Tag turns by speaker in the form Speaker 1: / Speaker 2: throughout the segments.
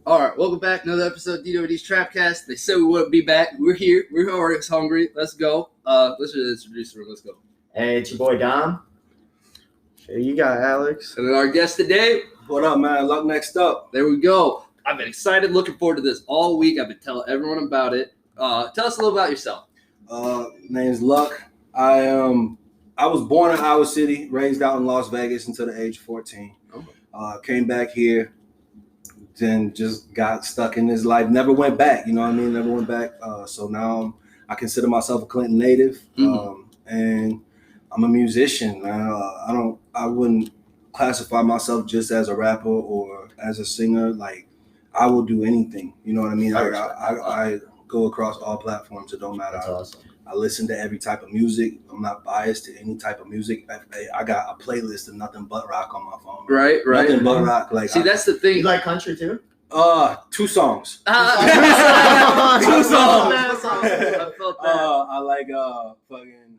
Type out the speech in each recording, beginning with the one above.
Speaker 1: All right, welcome back. Another episode of DWD's Trapcast. They said we wouldn't be back. We're here. We're already hungry. Let's go. Let's just introduce her. Let's go.
Speaker 2: Hey, it's your boy Dom.
Speaker 3: Hey, you got Alex.
Speaker 1: And then our guest today.
Speaker 4: What up, man? Luck next up.
Speaker 1: There we go. I've been excited, looking forward to this all week. I've been telling everyone about it. Tell us a little about yourself.
Speaker 4: Name's Luck. I was born in Iowa City, raised out in Las Vegas until the age of 14. Came back here, then just got stuck in this life. Never went back, you know what I mean? Never went back. So now I consider myself a Clinton native, and I'm a musician, man. I wouldn't classify myself just as a rapper or as a singer. Like, I will do anything, you know what I mean? I go across all platforms. It don't matter.
Speaker 2: That's awesome.
Speaker 4: I listen to every type of music. I'm not biased to any type of music. I got a playlist of nothing but rock on my phone.
Speaker 1: Right.
Speaker 4: Nothing but rock. Like,
Speaker 1: see, that's the thing.
Speaker 2: You like country too?
Speaker 4: 2 songs.
Speaker 1: 2 songs.
Speaker 2: I
Speaker 1: felt that.
Speaker 4: I like fucking.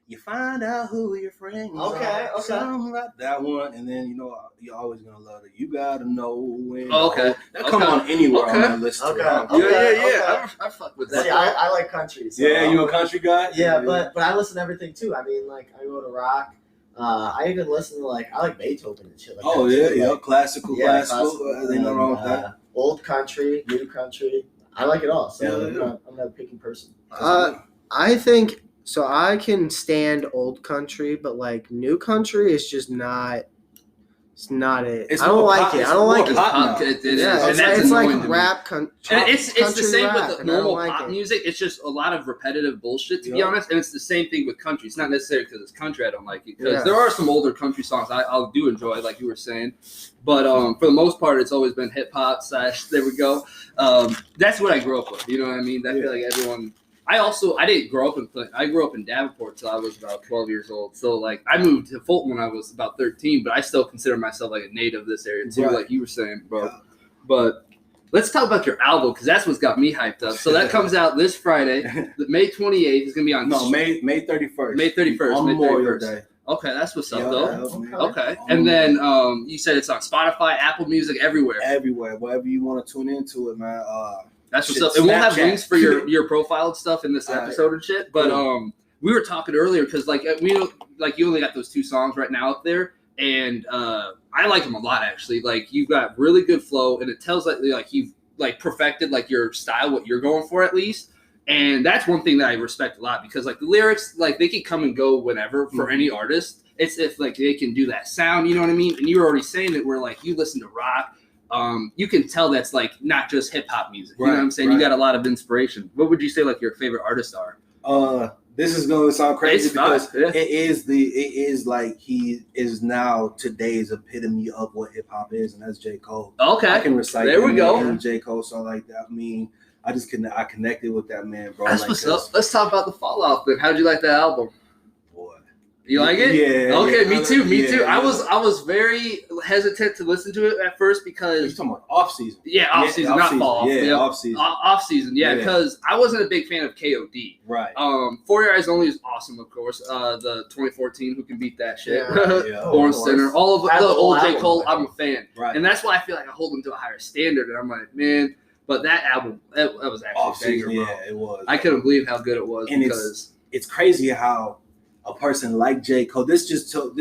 Speaker 4: You find out who your friends are.
Speaker 2: Okay.
Speaker 4: Something like that one, and then you're always gonna love it. You gotta know when.
Speaker 1: Okay.
Speaker 4: That come on anywhere on my list.
Speaker 2: Okay.
Speaker 1: Yeah. I fuck with that.
Speaker 2: See, I like country. So
Speaker 4: Yeah, you a country guy?
Speaker 2: Yeah, but I listen to everything too. I mean, like, I go to rock. I even listen to, like, I like Beethoven and shit like that.
Speaker 4: Yeah.
Speaker 2: Like,
Speaker 4: classical. There's nothing wrong with that.
Speaker 2: Old country, new country. I like it all. So I'm not a picky person.
Speaker 3: I think so. I can stand old country, but like new country is just not. It's not it. I don't like it. I don't like it.
Speaker 1: It is.
Speaker 3: Yeah,
Speaker 1: And that's
Speaker 3: it's like
Speaker 1: annoying to me.
Speaker 3: rap country.
Speaker 1: And it's the same
Speaker 3: rap,
Speaker 1: with the
Speaker 3: and I don't
Speaker 1: normal
Speaker 3: like
Speaker 1: pop
Speaker 3: it.
Speaker 1: music. It's just a lot of repetitive bullshit, to be
Speaker 4: Yeah.
Speaker 1: honest. And it's the same thing with country. It's not necessarily because it's country I don't like it. Because
Speaker 3: Yeah.
Speaker 1: there are some older country songs I do enjoy, like you were saying. But for the most part, it's always been hip hop / there we go. That's what I grew up with. You know what I mean? I feel like everyone. I didn't grow up in Clinton. I grew up in Davenport till I was about 12 years old. So, like, I moved to Fulton when I was about 13, but I still consider myself like a native of this area too,
Speaker 4: Right.
Speaker 1: like you were saying, bro.
Speaker 4: Yeah.
Speaker 1: But let's talk about your album, because that's what's got me hyped up. So that comes out this Friday, May 28th. It's gonna be on
Speaker 4: May 31st.
Speaker 1: May 31st.
Speaker 4: On
Speaker 1: May
Speaker 4: Memorial
Speaker 1: 31st.
Speaker 4: Day.
Speaker 1: Okay, that's what's up
Speaker 4: Yeah,
Speaker 1: though. Okay,
Speaker 4: On
Speaker 1: and then
Speaker 4: Memorial
Speaker 1: you said it's on Spotify, Apple Music, everywhere.
Speaker 4: Everywhere, wherever you want to tune into it, man.
Speaker 1: That's what's
Speaker 4: Shit,
Speaker 1: up. And we'll have
Speaker 4: Snapchat.
Speaker 1: links for your profile and stuff in this episode and shit. But we were talking earlier because like you only got those 2 songs right now up there, and I like them a lot actually. Like, you've got really good flow, and it tells like you've like perfected like your style, what you're going for at least. And that's one thing that I respect a lot, because like the lyrics, like they can come and go whenever for any artist. It's if like they can do that sound, you know what I mean? And you were already saying that where like you listen to rock. You can tell that's like not just hip hop music. You know what I'm saying?
Speaker 4: Right.
Speaker 1: You got a lot of inspiration. What would you say like your favorite artists are?
Speaker 4: This is gonna sound crazy
Speaker 1: It's not,
Speaker 4: because
Speaker 1: yeah.
Speaker 4: it is like he is now today's epitome of what hip hop is, and that's J. Cole.
Speaker 1: Okay.
Speaker 4: I can recite.
Speaker 1: There we go.
Speaker 4: And J. Cole song like that. I mean, I connected with that man, bro.
Speaker 1: That's
Speaker 4: like,
Speaker 1: what's up. Let's talk about the Fallout then. How'd you like that album?
Speaker 4: Boy.
Speaker 1: You like it?
Speaker 4: Yeah.
Speaker 1: Okay,
Speaker 4: yeah,
Speaker 1: me too.
Speaker 4: yeah.
Speaker 1: I was very hesitant to listen to it at first
Speaker 4: You're
Speaker 1: because
Speaker 4: talking about off season.
Speaker 1: off season, not fall.
Speaker 4: Yeah, off season.
Speaker 1: Off season,
Speaker 4: Yeah.
Speaker 1: because I wasn't a big fan of KOD.
Speaker 4: Right.
Speaker 1: For Your Eyes Only is awesome, of course. The 2014, who can beat that shit?
Speaker 4: Yeah.
Speaker 1: Born Sinner, all of the old J. Cole, I'm a fan.
Speaker 4: Right.
Speaker 1: And that's why I feel like I hold him to a higher standard. And I'm like, man, but that album, that was actually
Speaker 4: Off
Speaker 1: a banger,
Speaker 4: season.
Speaker 1: bro.
Speaker 4: Yeah, it was.
Speaker 1: I couldn't believe how good it was
Speaker 4: And
Speaker 1: because
Speaker 4: it's crazy how a person like J. Cole, this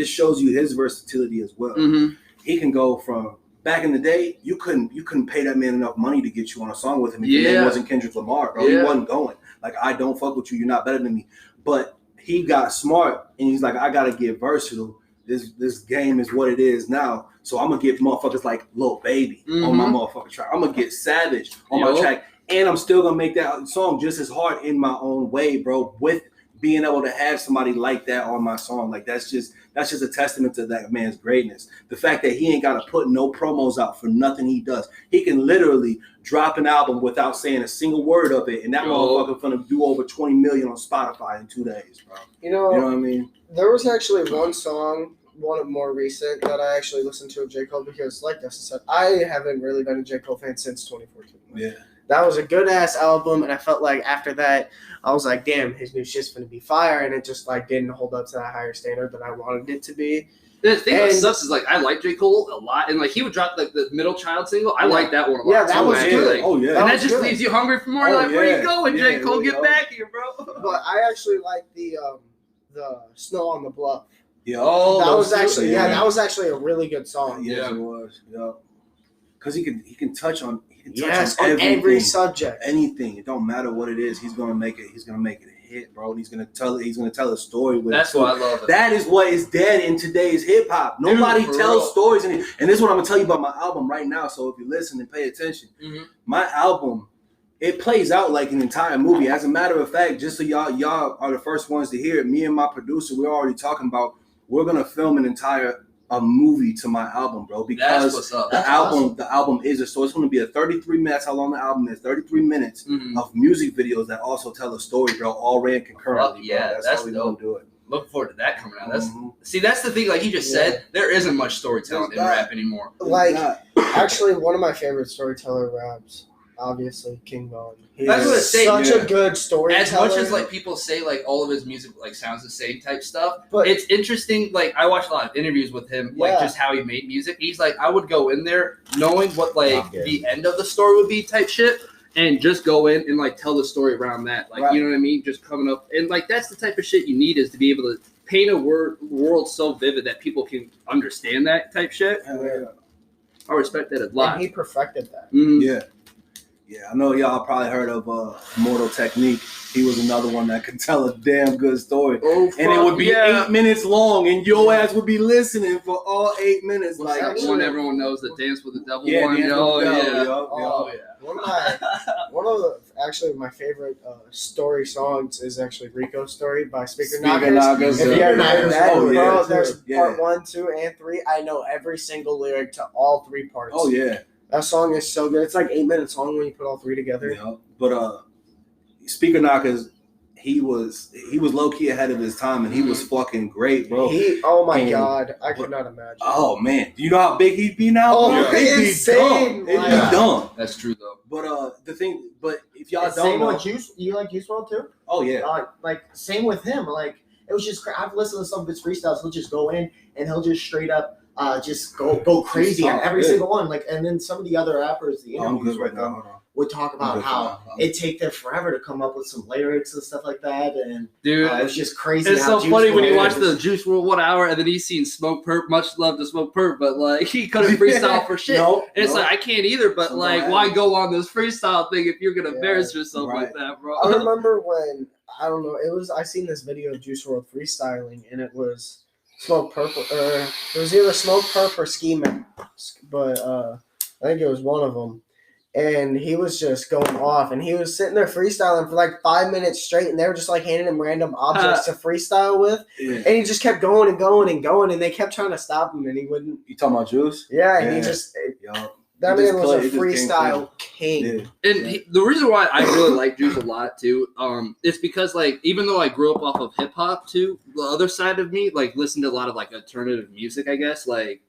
Speaker 4: shows you his versatility as well.
Speaker 1: Mhm.
Speaker 4: He can go from back in the day, you couldn't pay that man enough money to get you on a song with him if your name wasn't Kendrick Lamar, bro.
Speaker 1: Yeah.
Speaker 4: He wasn't going. Like, I don't fuck with you, you're not better than me. But he got smart and he's like, I gotta get versatile. This game is what it is now. So I'm gonna get motherfuckers like Lil Baby on my motherfucking track. I'm gonna get Savage on my track. And I'm still gonna make that song just as hard in my own way, bro, with being able to have somebody like that on my song. Like, that's just a testament to that man's greatness. The fact that he ain't got to put no promos out for nothing he does. He can literally drop an album without saying a single word of it, and that motherfucker gonna do over 20 million on Spotify in 2 days, bro.
Speaker 3: You know
Speaker 4: what I mean?
Speaker 3: There was actually one song, one of more recent, that I actually listened to of J. Cole because, like Dustin said, I haven't really been a J. Cole fan since 2014.
Speaker 4: Yeah.
Speaker 3: That was a good ass album, and I felt like after that, I was like, damn, his new shit's gonna be fire, and it just like didn't hold up to that higher standard that I wanted it to be.
Speaker 1: The thing that sucks is like I like J. Cole a lot, and like he would drop like the Middle Child single. I like that one a lot.
Speaker 3: Yeah, that was good.
Speaker 4: Oh yeah,
Speaker 1: and that just leaves you hungry for more. Like, where you going, J. Cole? Get back here, bro.
Speaker 3: But I actually like the Snow on the Bluff.
Speaker 4: Yeah,
Speaker 3: that was actually a really good song.
Speaker 4: Yes, it was. Yeah, because he can touch on
Speaker 3: on every subject,
Speaker 4: anything. It don't matter what it is. He's gonna make it. He's gonna make it a hit, bro. He's gonna tell a story with
Speaker 1: That's
Speaker 4: it.
Speaker 1: What I love.
Speaker 4: That is what is dead in today's hip hop. Nobody tells stories in it. And this is what I'm gonna tell you about my album right now. So if you listen and pay attention, my album, it plays out like an entire movie. As a matter of fact, just so y'all are the first ones to hear it, me and my producer, we're already talking about we're gonna film an entire movie to my album, bro, because the album is a story. It's going to be a 33 minutes. How long the album is? 33 minutes of music videos that also tell a story, bro. All ran concurrently.
Speaker 1: Yeah,
Speaker 4: that's how we gonna do it.
Speaker 1: Looking forward to that coming out. That's the thing. Like you just said, there isn't much storytelling in rap anymore.
Speaker 3: Like, actually, one of my favorite storyteller raps, obviously, King Von.
Speaker 1: That's what I say.
Speaker 3: Such a good storyteller.
Speaker 1: As much as like people say like all of his music like sounds the same type stuff, but it's interesting. Like I watched a lot of interviews with him, like just how he made music. He's like, I would go in there knowing what like the end of the story would be type shit, and just go in and like tell the story around that. Like you know what I mean? Just coming up and like that's the type of shit you need is to be able to paint a world so vivid that people can understand that type shit. I respect that a lot.
Speaker 3: And he perfected that.
Speaker 4: Yeah. Yeah, I know y'all probably heard of Mortal Technique. He was another one that could tell a damn good story. And it would be 8 minutes long, and your ass would be listening for all 8 minutes.
Speaker 1: Like when everyone knows the Dance with the Devil one.
Speaker 3: One of the actually my favorite story songs is actually Rico's Story by Speaker Knockers. If you haven't heard that, bro, there's part 1, 2, and 3. I know every single lyric to all 3 parts.
Speaker 4: Oh yeah.
Speaker 3: That song is so good. It's like 8 minutes long when you put all 3 together.
Speaker 4: Yeah, but Speaker Knockers, he was low key ahead of his time, and he was fucking great, bro.
Speaker 3: Oh my god, I could not imagine.
Speaker 4: Oh man, do you know how big he'd be now?
Speaker 3: Oh, insane!
Speaker 4: It'd be dumb.
Speaker 1: That's true though.
Speaker 4: But if y'all don't
Speaker 2: same
Speaker 4: know,
Speaker 2: with Juice. You like Juice WRLD too?
Speaker 4: Oh yeah.
Speaker 2: Like same with him. Like it was just. I've listened to some of his freestyles. He'll just go in and he'll just straight up. Just go crazy on every single one. Like, and then some of the other rappers, the interviews with them would talk about how it take them forever to come up with some lyrics and stuff like that. And
Speaker 1: dude,
Speaker 2: it's just crazy.
Speaker 1: It's so funny when you watch the Juice WRLD 1 hour and then he's seen Smoke Perp. Much love to Smoke Perp, but like he couldn't freestyle for shit. It's like I can't either. But like, why go on this freestyle thing if you're gonna embarrass yourself like that, bro?
Speaker 3: I remember when I seen this video of Juice WRLD freestyling, and it was Smoke Purple. It was either Smoke Perp or Ski Man, but I think it was one of them. And he was just going off, and he was sitting there freestyling for like 5 minutes straight, and they were just like handing him random objects to freestyle with, and he just kept going and going and going, and they kept trying to stop him, and he wouldn't.
Speaker 4: You talking about Juice?
Speaker 3: Yeah, and he just. That man was a freestyle king.
Speaker 1: Yeah. And the reason why I really like Juice a lot too, it's because like even though I grew up off of hip hop too, the other side of me like listened to a lot of like alternative music, I guess, like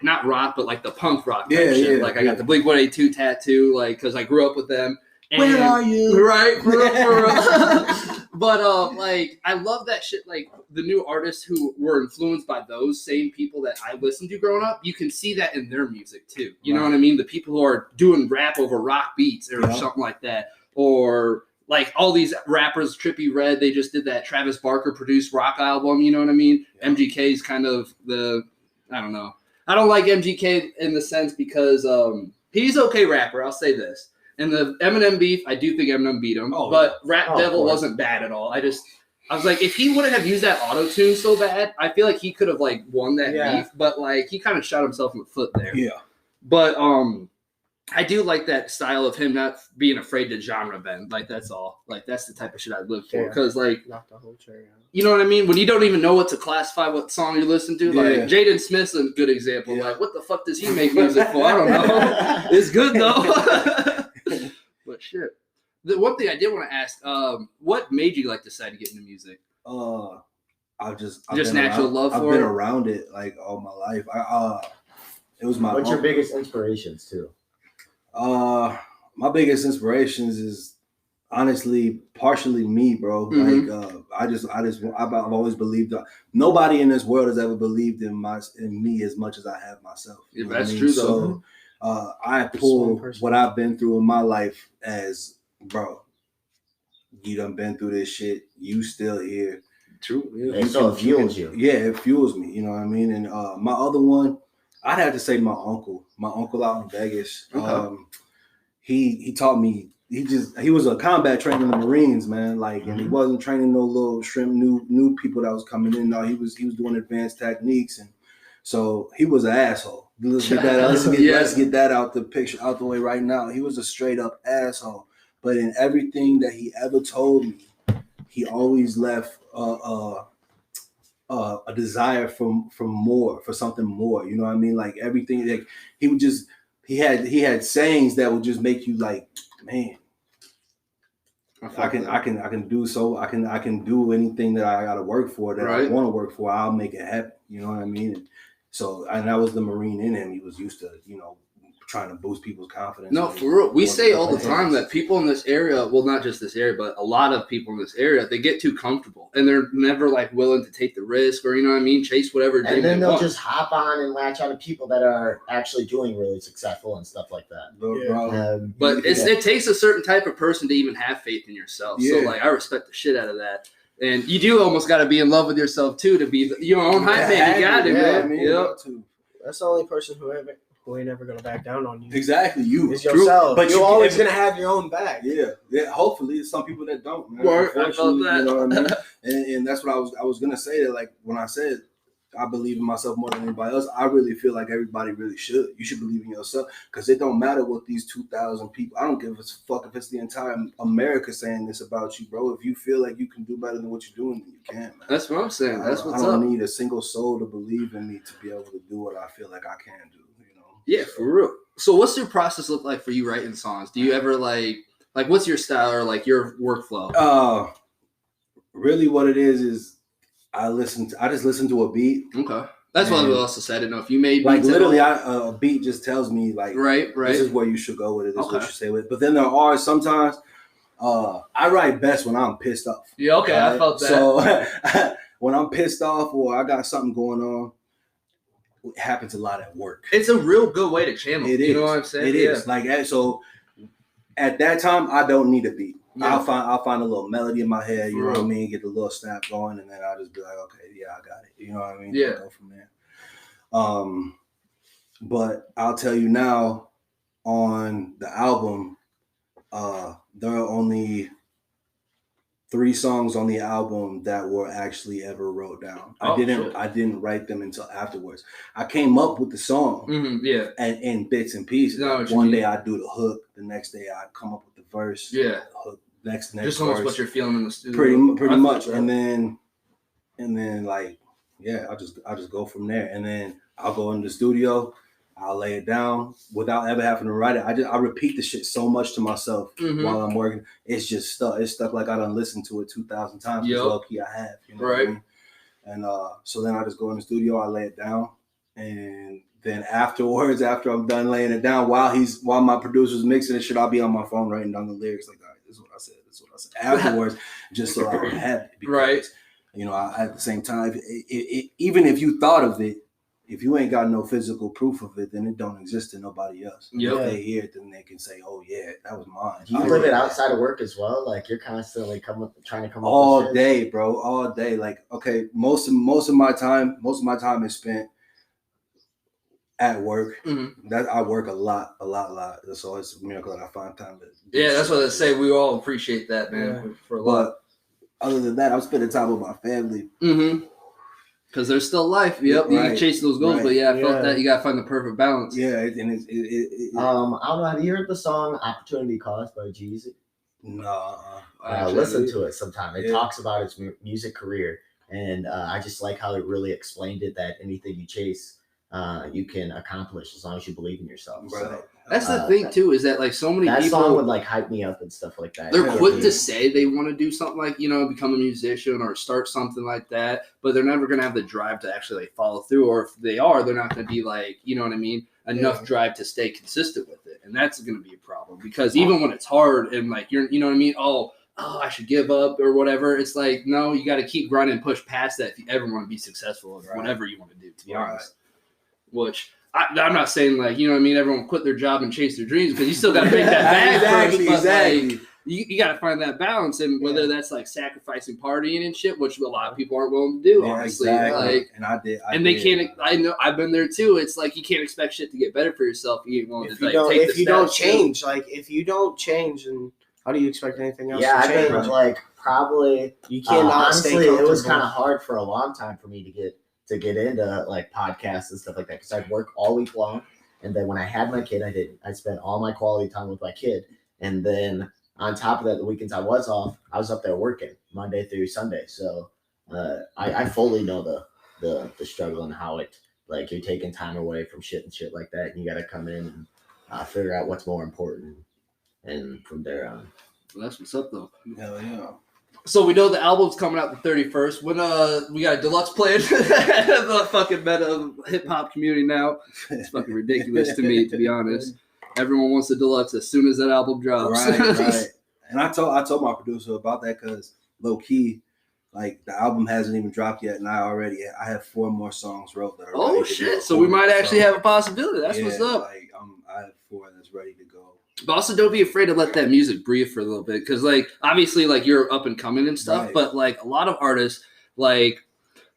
Speaker 1: not rock, but like the punk rock type shit. Like I got the Blink-182 tattoo, like because I grew up with them. And,
Speaker 3: where are you?
Speaker 1: Right, for but like I love that shit. Like the new artists who were influenced by those same people that I listened to growing up, you can see that in their music too. You know what I mean? The people who are doing rap over rock beats or something like that, or like all these rappers, Trippie Redd, they just did that Travis Barker produced rock album. You know what I mean? Yeah. MGK is kind of I don't know. I don't like MGK in the sense because he's okay rapper. I'll say this. In the Eminem beef, I do think Eminem beat him, but Rap Devil wasn't bad at all. I was like, if he wouldn't have used that auto-tune so bad, I feel like he could have like won that beef, but like he kind of shot himself in the foot there. Yeah. But I do like that style of him not being afraid to genre bend. Like that's all. Like that's the type of shit I live for. Because like,
Speaker 3: knock the whole cherry out.
Speaker 1: You know what I mean? When you don't even know what to classify, what song you listen to. Like Jaden Smith's a good example. Like what the fuck does he make music for? I don't know. It's good though. But shit. The one thing I did want to ask, what made you like decide to get into music?
Speaker 4: I've
Speaker 1: natural love for it.
Speaker 4: I've been around it like all my life. It was my.
Speaker 2: What's your biggest inspirations too?
Speaker 4: My biggest inspirations is honestly, partially me, bro.
Speaker 1: Mhm.
Speaker 4: I've always believed that nobody in this world has ever believed in me as much as I have myself.
Speaker 1: Yeah,
Speaker 4: You know
Speaker 1: that's
Speaker 4: what I mean?
Speaker 1: true, though.
Speaker 4: So I pull what I've been through in my life as, bro, you done been through this shit. You still here.
Speaker 1: True. Yeah.
Speaker 2: It fuels you.
Speaker 4: Yeah, it fuels me. You know what I mean? And my other one, I'd have to say my uncle. My uncle out in Vegas.
Speaker 1: Okay.
Speaker 4: He taught me. He was a combat trainer in the Marines, man. Like, and he wasn't training no little shrimp new people that was coming in. No, he was doing advanced techniques, and so he was an asshole. Let's get that out the way right now. He was a straight up asshole. But in everything that he ever told me, he always left a desire for more, for something more. You know what I mean? Like everything, like he had sayings that would just make you like, man, I can do anything that I got to work for, that I want to work for. I'll make it happen. You know what I mean? And that was the Marine in him. He was used to, trying to boost people's confidence.
Speaker 1: No, for real. We say all the time that people in this area, well, not just this area, but a lot of people in this area, they get too comfortable and they're never like willing to take the risk or, you know what I mean, chase whatever dream.
Speaker 2: And then they'll just hop on and latch on to people that are actually doing really successful and stuff like that.
Speaker 1: But it takes a certain type of person to even have faith in yourself. Yeah. So like I respect the shit out of that. And you do almost got to be in love with yourself too to be your own hype man. You got to, man.
Speaker 3: Yep. That's the only person who ain't ever gonna back down on you.
Speaker 4: Exactly, you.
Speaker 3: It's yourself.
Speaker 4: But
Speaker 3: you're always gonna have your own back.
Speaker 4: Yeah. Hopefully, it's some people that don't. Man.
Speaker 1: I felt that.
Speaker 4: You know what I mean? And that's what I was gonna say. That like when I said I believe in myself more than anybody else, I really feel like everybody really should. You should believe in yourself, because it don't matter what these 2,000 people. I don't give a fuck if it's the entire America saying this about you, bro. If you feel like you can do better than what you're doing, then you can, man.
Speaker 1: That's what I'm saying. That's what's up.
Speaker 4: I don't need a single soul to believe in me to be able to do what I feel like I can do.
Speaker 1: Yeah, for real. So what's your process look like for you writing songs? Do you ever like what's your style or like your workflow?
Speaker 4: Really what it is I just listen to a beat.
Speaker 1: Okay. That's what I also said. I didn't know if you made
Speaker 4: like literally a beat just tells me like
Speaker 1: right.
Speaker 4: This is where you should go with it. This is what you say with it. But then there are sometimes I write best when I'm pissed off.
Speaker 1: Yeah, okay, I felt that.
Speaker 4: So when I'm pissed off or I got something going on, it happens a lot at work.
Speaker 1: It's a real good way to channel.
Speaker 4: It is.
Speaker 1: You know what I'm saying?
Speaker 4: It is. Like so at that time I don't need a beat. Yeah. I'll find a little melody in my head, you know what I mean, get the little snap going, and then I'll just be like, okay, yeah, I got it. You know what I mean?
Speaker 1: Yeah.
Speaker 4: I'll go from there. But I'll tell you now, on the album, there are only 3 songs on the album that were actually ever wrote down. I didn't write them until afterwards. I came up with the song, and in bits and pieces. One day I do the hook, the next day I come up with the verse.
Speaker 1: Yeah.
Speaker 4: Hook, next
Speaker 1: just
Speaker 4: verse.
Speaker 1: almost what you're feeling in the studio.
Speaker 4: Pretty much, and then like I'll just go from there, and then I'll go in the studio. I'll lay it down without ever having to write it. I repeat the shit so much to myself while I'm working. It's just stuck. It's stuck like I done listened to it 2,000 times. Yep. Low key I have. You know what I mean? And so then I just go in the studio. I lay it down, and then afterwards, after I'm done laying it down, while my producer's mixing the shit, I'll be on my phone writing down the lyrics. Like, all right, this is what I said. This is what I said. Afterwards, just so I have it. Because, at the same time, even if you thought of it, if you ain't got no physical proof of it, then it don't exist to nobody else. If they hear it, then they can say, "Oh yeah, that was mine."
Speaker 2: Do you live it outside of work as well? Like you're constantly trying to come up
Speaker 4: all day, bro, all day. Like okay, most of my time is spent at work. That I work a lot. So it's a miracle that I find time to.
Speaker 1: Yeah, that's what I say. We all appreciate that, man. For a lot.
Speaker 4: But other than that, I'm spending time with my family.
Speaker 1: Because there's still life. Yep, you can chase those goals, but I felt that you gotta find the perfect balance.
Speaker 4: Yeah, and
Speaker 2: I don't know. Have you heard the song "Opportunity Cost" by Jeezy?
Speaker 4: No,
Speaker 2: listen to it sometime. It talks about his music career, and I just like how it really explained it. That anything you chase, you can accomplish as long as you believe in yourself.
Speaker 4: Right.
Speaker 2: So,
Speaker 1: that's the thing too, is that like so many people,
Speaker 2: that song would like hype me up and stuff like that.
Speaker 1: They're quick to say they want to do something like, become a musician or start something like that, but they're never gonna have the drive to actually like follow through. Or if they are, they're not gonna be like, you know what I mean? enough drive to stay consistent with it, and that's going to be a problem because even when it's hard and like you know what I mean, oh, I should give up or whatever. It's like no, you got to keep grinding and push past that if you ever want to be successful in whatever you want to do. To be honest, which. I'm not saying like you know what I mean. Everyone quit their job and chase their dreams because you still got to make that bag first. Like, you got to find that balance, and whether that's like sacrificing partying and shit, which a lot of people aren't willing to do. Honestly, like and I did, they can't. I know I've been there too. It's like you can't expect shit to get better for yourself. You ain't willing to like take the steps. If you don't
Speaker 3: change, like if you don't change, and how do you expect anything else?
Speaker 2: Yeah,
Speaker 3: to change?
Speaker 2: I've been like probably.
Speaker 3: You cannot.
Speaker 2: Honestly, it was kind of hard for a long time for me to get into like podcasts and stuff like that because I'd work all week long, and then when I had my kid, I spent all my quality time with my kid, and then on top of that, the weekends I was off, I was up there working Monday through Sunday. So I fully know the struggle and how it like you're taking time away from shit like that, and you got to come in and figure out what's more important, and from there on.
Speaker 1: Well, that's what's up though.
Speaker 4: Hell yeah.
Speaker 1: So we know the album's coming out the 31st. When we got a deluxe planned, the fucking meta hip hop community now. It's fucking ridiculous to me, to be honest. Everyone wants a deluxe as soon as that album drops.
Speaker 4: Right. And I told my producer about that because low key, like the album hasn't even dropped yet, and I have 4 more songs wrote that are ready to go.
Speaker 1: So we might actually have a possibility. That's what's up.
Speaker 4: Like I have 4 that's ready to go.
Speaker 1: But also, don't be afraid to let that music breathe for a little bit, because like obviously, like you're up and coming and stuff. Right. But like a lot of artists, like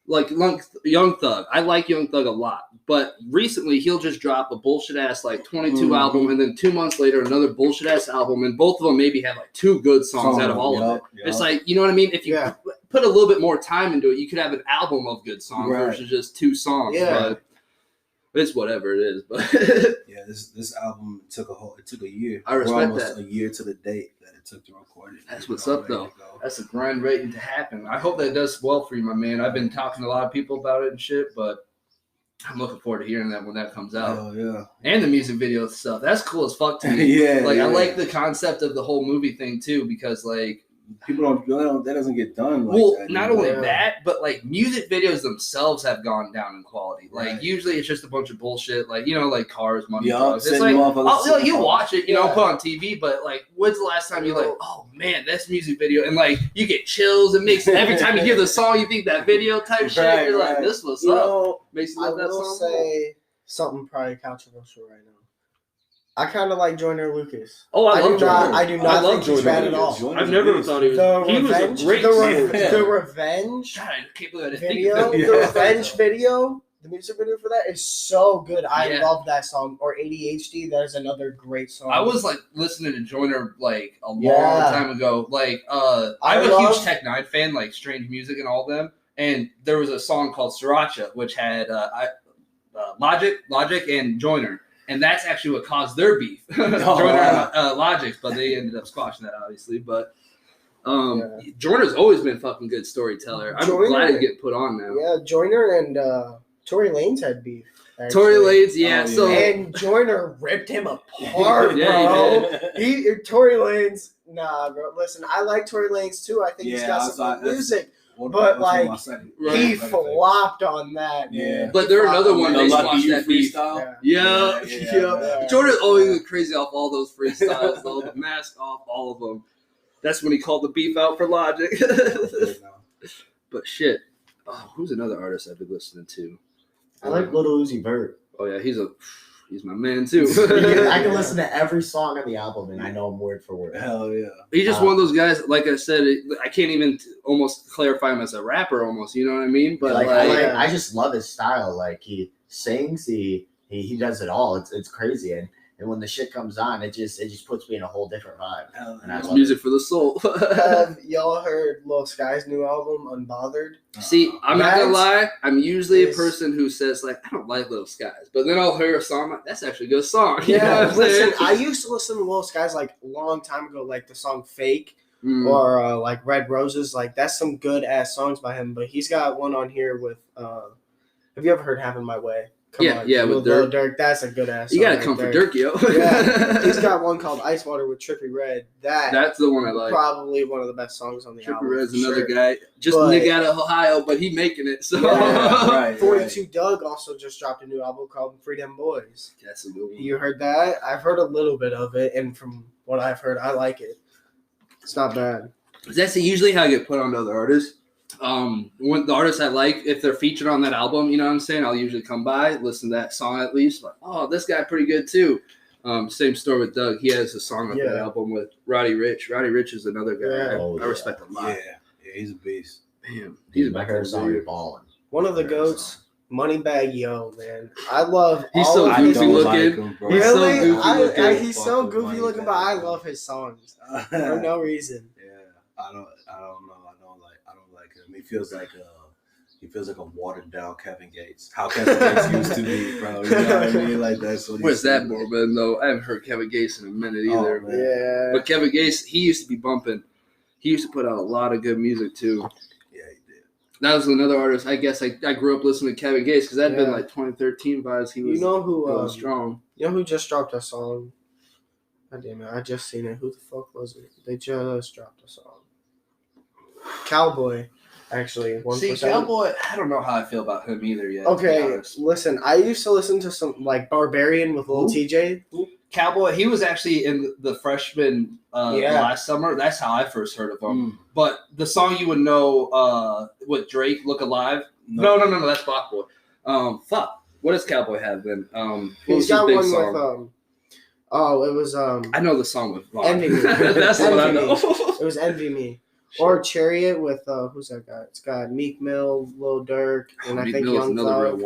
Speaker 1: Young Thug, I like Young Thug a lot. But recently, he'll just drop a bullshit ass like 22 album, and then 2 months later, another bullshit ass album, and both of them maybe have like 2 good songs out of all of it. Yep. It's like, you know what I mean? If you put a little bit more time into it, you could have an album of good songs versus just 2 songs.
Speaker 3: Yeah.
Speaker 1: But it's whatever it is, but
Speaker 4: this album took a year.
Speaker 1: I respect
Speaker 4: that. A year to the date that it took to record it.
Speaker 1: That's what's up, though. That's a grind waiting to happen. I hope that does well for you, my man. I've been talking to a lot of people about it and shit, but I'm looking forward to hearing that when that comes out.
Speaker 4: Oh yeah,
Speaker 1: and the music video stuff. That's cool as fuck to me. I like the concept of the whole movie thing too, because like.
Speaker 4: People that doesn't get done.
Speaker 1: Not only that, but like music videos themselves have gone down in quality. Like usually it's just a bunch of bullshit, like you know, like cars, money, drugs. It's like you watch it, you know, put on TV, but like, when's the last time you're like, oh man, that's music video, and like you get chills. It makes every time you hear the song, you think that video type shit. You're like, this was up. Makes you love that song. I will say
Speaker 3: something probably controversial right now. I kind of like Joyner Lucas.
Speaker 1: Oh, I love Joyner.
Speaker 3: I do not think he's bad at all.
Speaker 1: I've never thought he was. Was a great
Speaker 3: the Revenge
Speaker 1: God, I can't believe I didn't
Speaker 3: video.
Speaker 1: Think of
Speaker 3: the Revenge video, the music video for that is so good. I love that song. Or ADHD, that is another great song.
Speaker 1: I was like listening to Joyner like a long time ago. Like I'm a huge Tech 9 fan, like Strange Music and all of them. And there was a song called Sriracha, which had Logic and Joyner. And that's actually what caused their beef. Joyner and Logic, but they ended up squashing that, obviously. But Joyner's always been a fucking good storyteller. I'm glad he's getting put on now.
Speaker 3: Yeah, Joyner and Tory Lanez had beef. Actually.
Speaker 1: Tory Lanez,
Speaker 3: and Joyner ripped him apart, bro. Tory Lanez, nah, bro. Listen, I like Tory Lanez too. I think he's got some good music. But like he flopped on that.
Speaker 4: Yeah,
Speaker 1: but there's another one they squashed that freestyle. Yeah. Jordan's always crazy off all those freestyles, though. The mask off, all of them. That's when he called the beef out for Logic. But shit, who's another artist I've been listening to?
Speaker 2: I like Lil Uzi Vert.
Speaker 1: Oh yeah, he's my man too.
Speaker 2: I can listen to every song on the album and I know him word for word.
Speaker 4: Hell yeah.
Speaker 1: He's just one of those guys, like I said, I can't even almost clarify him as a rapper almost, you know what I mean? But
Speaker 2: I just love his style. Like he sings, he does it all. It's crazy. And when the shit comes on, it just puts me in a whole different vibe. And
Speaker 1: it's music for the soul.
Speaker 3: Have y'all heard Lil Sky's new album, Unbothered?
Speaker 1: See, I'm not gonna lie. I'm usually a person who says like, I don't like Lil Skies, but then I'll hear a song like, that's actually a good song.
Speaker 3: Yeah, listen, I used to listen to Lil Skies like a long time ago, like the song Fake or like Red Roses. Like that's some good ass songs by him. But he's got one on here with. Have you ever heard Having My Way? With Lil Durk. That's a good ass song.
Speaker 1: You gotta come for Durk, yo.
Speaker 3: Yeah, he's got one called Ice Water with Trippie Redd.
Speaker 1: That's the one I like.
Speaker 3: Probably one of the best songs on the album.
Speaker 1: Trippie Redd's another guy. Just nigga out of Ohio, but he making it. So
Speaker 4: right.
Speaker 3: 42 Doug also just dropped a new album called Freedom Boys.
Speaker 1: That's a good one.
Speaker 3: You heard that? I've heard a little bit of it, and from what I've heard, I like it. It's not bad.
Speaker 1: That's usually how I get put onto other artists. When the artists I like, if they're featured on that album, you know what I'm saying, I'll usually come by, listen to that song at least. Like, oh, this guy pretty good too. Same story with Doug. He has a song on that album with Roddy Ricch. Roddy Ricch is another guy I respect a lot.
Speaker 4: Yeah, he's a beast.
Speaker 1: Damn, he's a back
Speaker 2: song balling.
Speaker 3: One of the goats, Moneybagg Yo, man. I love.
Speaker 1: He's so goofy looking.
Speaker 4: Like him,
Speaker 3: really? He's so goofy looking, but I love his songs for no reason.
Speaker 4: Yeah, I don't know. I don't like him. He feels like a watered down Kevin Gates. How Kevin Gates used to be, bro. You know what I mean? Like that's what.
Speaker 1: Where's that Morbid though? I haven't heard Kevin Gates in a minute either.
Speaker 4: Oh,
Speaker 3: yeah.
Speaker 1: But Kevin Gates, he used to be bumping. He used to put out a lot of good music too.
Speaker 4: Yeah, he did.
Speaker 1: That was another artist. I guess I grew up listening to Kevin Gates because that'd been like 2013 vibes. He was going strong.
Speaker 3: You know who just dropped a song? God damn it! I just seen it. Who the fuck was it? They just dropped a song. Cowboy. Actually, 1%.
Speaker 1: See, Cowboy, I don't know how I feel about him either yet.
Speaker 3: Okay, listen, I used to listen to some like Barbarian with Lil TJ.
Speaker 1: Cowboy, he was actually in the freshman last summer. That's how I first heard of him. But the song you would know with Drake, Look Alive. No, that's Block Boy. Fuck. What does Cowboy have then?
Speaker 3: He's got one song? With it was
Speaker 1: I know the song with Block.
Speaker 3: Envy Me.
Speaker 1: That's what I know.
Speaker 3: It was Envy Me. Or Chariot with who's that guy? It's got Meek Mill, Lil Durk, and I think Young Thug.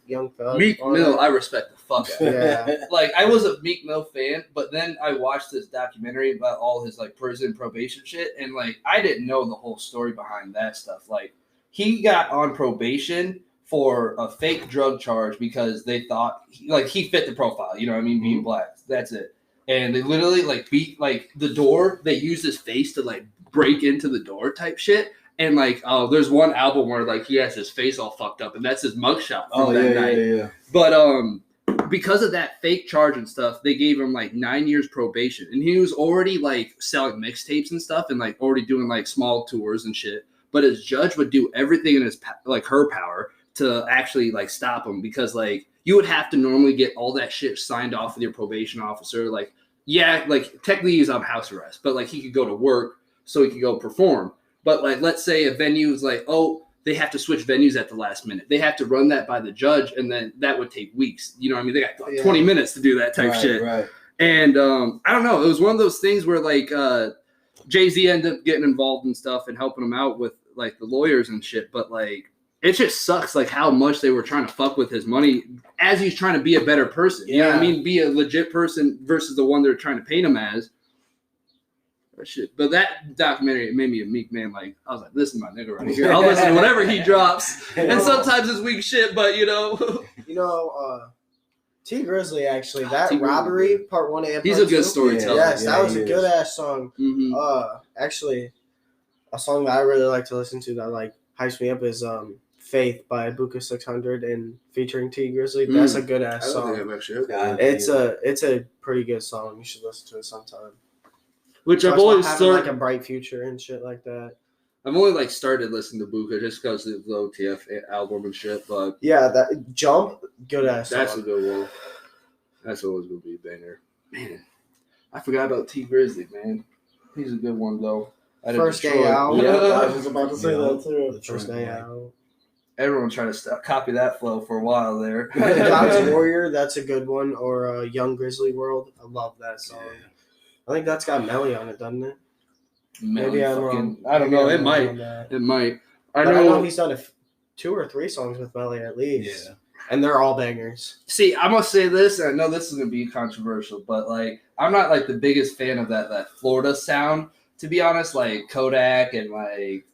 Speaker 3: Young Thug.
Speaker 1: Meek Mill, I respect the fuck out of.
Speaker 3: Yeah.
Speaker 1: Like I was a Meek Mill fan, but then I watched this documentary about all his like prison probation shit, and like I didn't know the whole story behind that stuff. Like he got on probation for a fake drug charge because they thought he fit the profile. You know what I mean? Being black. That's it. And they literally like beat like the door. They used his face to like break into the door type shit. And like, there's one album where like he has his face all fucked up, and that's his mugshot from that night. Yeah. But because of that fake charge and stuff, they gave him like 9 years probation, and he was already like selling mixtapes and stuff, and like already doing like small tours and shit. But his judge would do everything in his her power to actually like stop him, because like you would have to normally get all that shit signed off with your probation officer. Like, yeah, like technically he's on house arrest, but like he could go to work so he could go perform. But like, let's say a venue is like, oh, they have to switch venues at the last minute. They have to run that by the judge, and then that would take weeks. You know what I mean? They got like 20 minutes to do that type shit. Right. And I don't know. It was one of those things where like Jay-Z ended up getting involved in stuff and helping him out with like the lawyers and shit. But like, it just sucks like how much they were trying to fuck with his money as he's trying to be a better person. You know what I mean? Be a legit person versus the one they're trying to paint him as. Shit. But that documentary, it made me a Meek man. Like, I was like, this is my nigga right here. I'll listen to whatever he drops. And sometimes it's weak shit, but you know.
Speaker 3: T Grizzly, actually, that Robbery part 1 and part 2.
Speaker 1: He's a good storyteller.
Speaker 3: Yes, that was a good ass song. Mm-hmm. Actually, a song that I really like to listen to that like hypes me up is Faith by Buka 600 and featuring T Grizzly. That's a good ass song. I don't think I've actually heard that. It's a pretty good song. You should listen to it sometime.
Speaker 1: Which I've always started
Speaker 3: like a bright future and shit like that.
Speaker 1: I've only like started listening to Buka just because of the OTF album and shit. But
Speaker 3: yeah, that Jump, good ass.
Speaker 1: That's
Speaker 3: song.
Speaker 1: A good one. That's always gonna be a banger. Man, I forgot about T Grizzly, man. He's a good one though.
Speaker 3: First Day Out.
Speaker 2: Yeah, I was about to say that too.
Speaker 3: First Day Out.
Speaker 1: Everyone tried to copy that flow for a while there.
Speaker 3: God's Warrior, that's a good one. Or Young Grizzly World. I love that song. Yeah. I think that's got Melly on it, doesn't it? Maybe I'm wrong.
Speaker 1: I don't know. It might. It might.
Speaker 3: I know he's done 2 or 3 songs with Melly at least. Yeah. And they're all bangers.
Speaker 1: See, I must say this, and I know this is going to be controversial, but like I'm not like the biggest fan of that Florida sound, to be honest, like Kodak and like,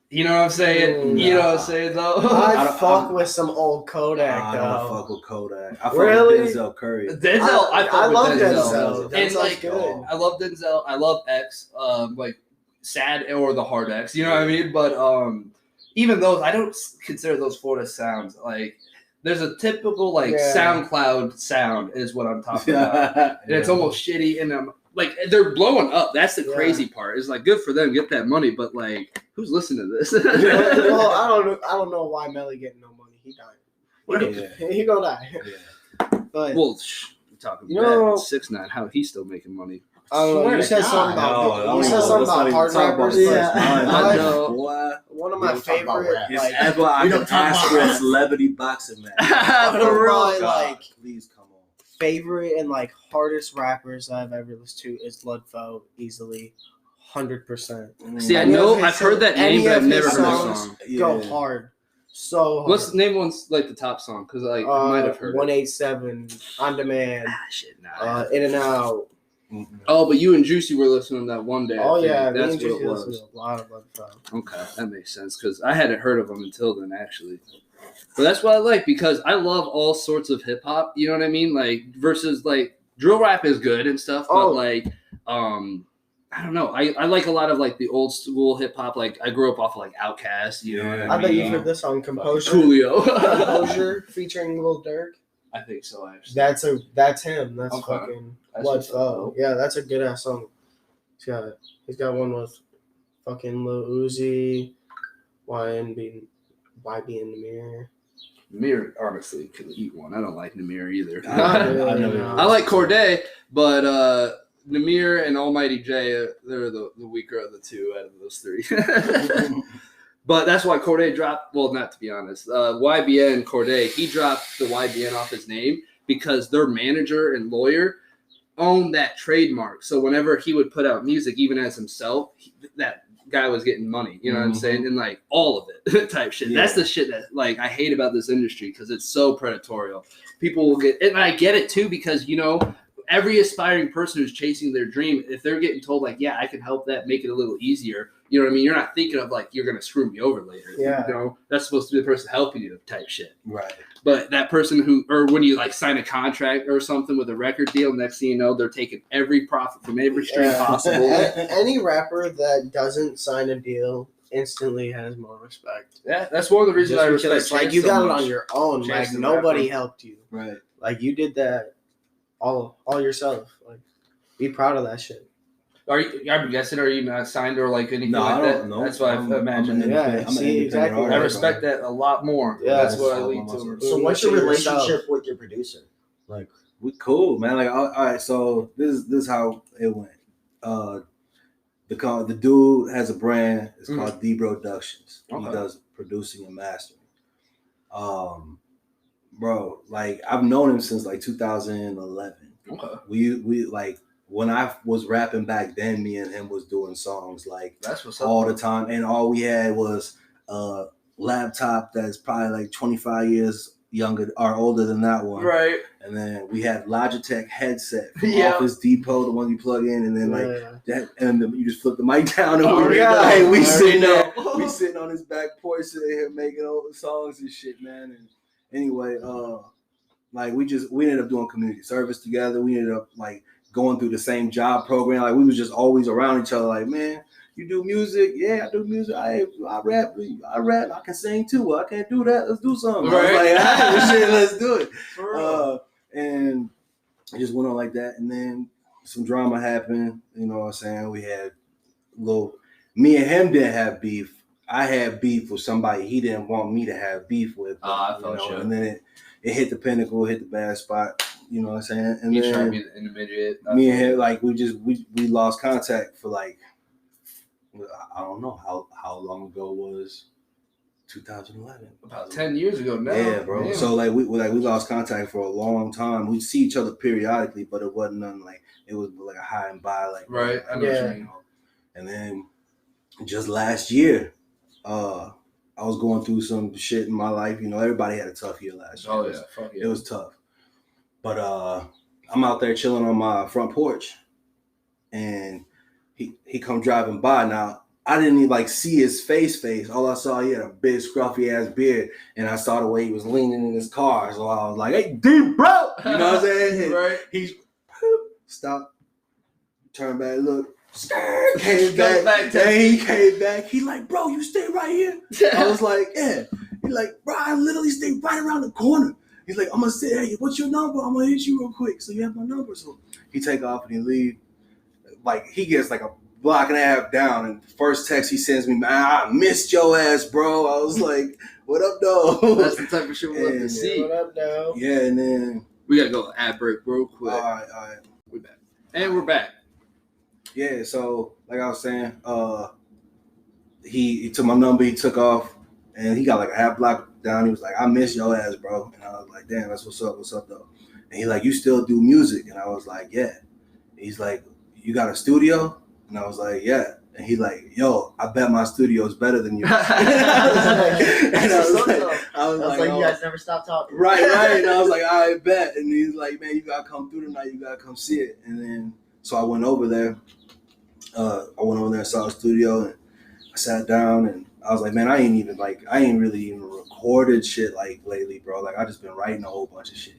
Speaker 1: you know what I'm saying? You know what I'm saying, though?
Speaker 3: I fuck with some old Kodak, though.
Speaker 4: I don't fuck with Kodak. I fuck
Speaker 3: really?
Speaker 4: with Denzel Curry.
Speaker 1: I
Speaker 3: love Denzel.
Speaker 1: And like, good. I love Denzel. I love X, like Sad or the Hard X. You know what I mean? But even those, I don't consider those Florida sounds like There's a typical like
Speaker 3: Yeah.
Speaker 1: SoundCloud sound is what I'm talking about, and it's
Speaker 4: Yeah.
Speaker 1: almost shitty. And like they're blowing up. That's the
Speaker 3: Yeah.
Speaker 1: crazy part. It's like good for them, get that money, but like who's listening to this?
Speaker 3: Well, I don't know why Melly getting no money. He died.
Speaker 4: Yeah.
Speaker 3: He gonna die.
Speaker 4: Yeah.
Speaker 3: But
Speaker 1: Well, we're talking
Speaker 3: You know-
Speaker 1: 6ix9ine. How he's still making money?
Speaker 3: I don't know.
Speaker 2: Swear
Speaker 3: You
Speaker 2: to
Speaker 3: said
Speaker 2: God.
Speaker 3: something about
Speaker 4: No,
Speaker 3: you said
Speaker 4: let's
Speaker 3: something
Speaker 4: not
Speaker 3: about
Speaker 4: even
Speaker 3: hard
Speaker 4: talk about
Speaker 3: rappers.
Speaker 4: this.
Speaker 2: Yeah.
Speaker 1: I know.
Speaker 4: Boy,
Speaker 3: One of
Speaker 2: We
Speaker 3: my
Speaker 2: don't talk about
Speaker 3: favorite,
Speaker 2: rap.
Speaker 4: if
Speaker 3: like,
Speaker 4: ever I
Speaker 2: We
Speaker 4: can
Speaker 2: don't talk
Speaker 4: ask
Speaker 2: about
Speaker 4: for a
Speaker 2: rap.
Speaker 4: celebrity boxing match,
Speaker 3: one of
Speaker 1: For real?
Speaker 3: my
Speaker 4: God,
Speaker 3: like
Speaker 4: please come on.
Speaker 3: favorite and like hardest rappers I've ever listened to is Ludlow, easily, 100%.
Speaker 1: See, I
Speaker 3: Any
Speaker 1: know
Speaker 3: of his
Speaker 1: I've heard that
Speaker 3: any
Speaker 1: name, but
Speaker 3: of
Speaker 1: I've never
Speaker 3: his
Speaker 1: heard the
Speaker 3: songs
Speaker 1: song.
Speaker 3: Go hard, so hard.
Speaker 1: What's name one's like the top song? Because like I might have heard it.
Speaker 3: 187 On Demand,
Speaker 1: Shit, nah.
Speaker 3: In and Out.
Speaker 1: Oh, but you and Juicy were listening to that one day. I
Speaker 3: Oh
Speaker 1: think.
Speaker 3: yeah, me
Speaker 1: That's
Speaker 3: and
Speaker 1: what
Speaker 3: Juicy
Speaker 1: it
Speaker 3: listen
Speaker 1: was.
Speaker 3: to a lot of Ludlow.
Speaker 1: Okay, that makes sense because I hadn't heard of them until then, actually. But that's what I like because I love all sorts of hip hop. You know what I mean? Like versus like drill rap is good and stuff, but
Speaker 3: Oh.
Speaker 1: like I don't know. I like a lot of like the old school hip hop. Like I grew up off of like Outkast. You know what
Speaker 3: I
Speaker 1: I
Speaker 3: bet
Speaker 1: mean?
Speaker 3: you've heard this song, Composure.
Speaker 1: Coolio.
Speaker 3: Composure featuring Lil Durk.
Speaker 1: I think so. Actually,
Speaker 3: That's him. That's
Speaker 1: Okay.
Speaker 3: fucking
Speaker 1: That's what's
Speaker 3: Ludlow.
Speaker 1: up.
Speaker 3: Yeah, that's a good ass song. He's got one with fucking Lil Uzi, YB in the mirror.
Speaker 1: Namir honestly could eat one. I don't like Namir either.
Speaker 3: Not really,
Speaker 4: I know.
Speaker 3: no.
Speaker 1: I like Corday, but Namir and Almighty J, they're the weaker of the two out of those three. But that's why Corday dropped, well, not to be honest, YBN Corday, he dropped the YBN off his name because their manager and lawyer owned that trademark. So whenever he would put out music, even as himself, that guy was getting money. You know what I'm saying? And like all of it type shit.
Speaker 4: Yeah.
Speaker 1: That's the shit that like I hate about this industry because it's so predatorial. People will get, and I get it too because, you know, every aspiring person who's chasing their dream, if they're getting told like, yeah, I can help that, make it a little easier. You know what I mean? You're not thinking of like, you're going to screw me over later.
Speaker 3: Yeah.
Speaker 1: You know, that's supposed to be the person helping you type shit.
Speaker 4: Right.
Speaker 1: But that person who, or when you like sign a contract or something with a record deal, next thing you know, they're taking every profit from every stream
Speaker 3: Yeah.
Speaker 1: possible.
Speaker 3: Any rapper that doesn't sign a deal instantly has more respect.
Speaker 1: Yeah, that's one of the reasons
Speaker 3: Just
Speaker 1: I
Speaker 3: because,
Speaker 1: respect
Speaker 3: like,
Speaker 1: Chance
Speaker 3: you
Speaker 1: so
Speaker 3: got it
Speaker 1: much.
Speaker 3: on your own.
Speaker 1: Chance
Speaker 3: Like
Speaker 1: the
Speaker 3: nobody
Speaker 1: rapper.
Speaker 3: helped you.
Speaker 4: Right.
Speaker 3: Like you did that all yourself. Like be proud of that shit.
Speaker 1: I'm guessing, are you not signed or like anything
Speaker 4: No,
Speaker 1: like
Speaker 4: I
Speaker 1: that?
Speaker 4: don't know.
Speaker 1: That's what I imagine.
Speaker 4: I'm
Speaker 3: Yeah,
Speaker 4: an
Speaker 3: see,
Speaker 4: independent
Speaker 3: exactly.
Speaker 4: artist,
Speaker 1: I respect
Speaker 4: bro.
Speaker 1: that a lot more.
Speaker 3: Yeah,
Speaker 1: That's what I
Speaker 4: that's
Speaker 1: lead
Speaker 4: all
Speaker 1: to.
Speaker 2: So what's your
Speaker 3: Yourself.
Speaker 2: relationship with your producer? Like,
Speaker 4: We cool, man. Like, all right. So this is how it went. The dude has a brand. It's called D Productions.
Speaker 1: Okay.
Speaker 4: He does producing and mastering. Bro, like I've known him since like 2011.
Speaker 1: Okay.
Speaker 4: We like when I was rapping back then. Me and him was doing songs like
Speaker 1: That's what's up.
Speaker 4: all the time, and all we had was a laptop that's probably like 25 years younger or older than that one.
Speaker 1: Right.
Speaker 4: And then we had Logitech headset from
Speaker 1: Yeah.
Speaker 4: Office Depot, the one you plug in, and then like
Speaker 3: Yeah.
Speaker 4: that, and then you just flip the mic down, and
Speaker 1: Oh,
Speaker 4: we,
Speaker 1: yeah.
Speaker 4: like, we
Speaker 1: I
Speaker 4: sitting
Speaker 1: already
Speaker 4: there,
Speaker 1: know.
Speaker 4: we sitting on his back porch, sitting here making all the songs and shit, man. And anyway, like we ended up doing community service together. We ended up like going through the same job program. Like we was just always around each other. Like, man, you do music? Yeah, I do music. I rap. I can sing too. Well, I can't do that. Let's do something. I was
Speaker 1: Right.
Speaker 4: like, all right, shit, let's do it.
Speaker 1: For real.
Speaker 4: And it just went on like that. And then some drama happened. You know what I'm saying? We had me and him didn't have beef. I had beef with somebody he didn't want me to have beef with.
Speaker 1: I felt you.
Speaker 4: And then it hit the pinnacle, hit the bad spot. You know what I'm saying? And
Speaker 1: You
Speaker 4: then
Speaker 1: trying to be the intermediate.
Speaker 4: me and him, like, we lost contact for like, I don't know how long ago it was. 2011.
Speaker 1: About 10 years ago now.
Speaker 4: Yeah, bro.
Speaker 1: Damn.
Speaker 4: So like we lost contact for a long time. We'd see each other periodically, but it wasn't nothing like it was like a high and by, like
Speaker 1: Right. I know
Speaker 3: Yeah.
Speaker 1: what you mean.
Speaker 4: And then just last year, I was going through some shit in my life. You know, everybody had a tough year last year.
Speaker 1: Oh yeah. Fuck yeah.
Speaker 4: It was tough. But I'm out there chilling on my front porch, and he come driving by. Now I didn't even like see his face. All I saw, he had a big scruffy ass beard, and I saw the way he was leaning in his car. So I was like, "Hey, dude, bro," you know what I'm saying? And
Speaker 1: Right.
Speaker 4: He's stopped, turned back, look, came back.
Speaker 1: back to-
Speaker 4: Then he came back. He like, "Bro, you stay right here." I was like, "Yeah." He's like, bro, I literally stay right around the corner. He's like, I'm gonna say, hey, what's your number? I'm gonna hit you real quick. So you have my number. So he take off and he leave. Like he gets like a block and a half down, and the first text he sends me, man, I missed your ass, bro. I was like, what up, though?
Speaker 1: That's the type of shit we love to see.
Speaker 3: What up, though?
Speaker 4: Yeah, and then
Speaker 1: we gotta go ad break real quick.
Speaker 4: All right.
Speaker 1: We're back. And we're back.
Speaker 4: Yeah, so like I was saying, he took my number, he took off, and he got like a half block down. He was like, I miss your ass, bro. And I was like, damn, that's what's up though. And he's like, you still do music? And I was like, yeah. And he's like, you got a studio? And I was like, yeah. And he like, yo, I bet my studio is better than yours.
Speaker 2: I was like, you guys never stop talking.
Speaker 4: Right. And I was like, I bet. And he's like, man, you gotta come through tonight. You gotta come see it. And then, so I went over there. And saw the studio, and I sat down, and I was like, man, I ain't really even recorded shit like lately, bro. Like I just been writing a whole bunch of shit.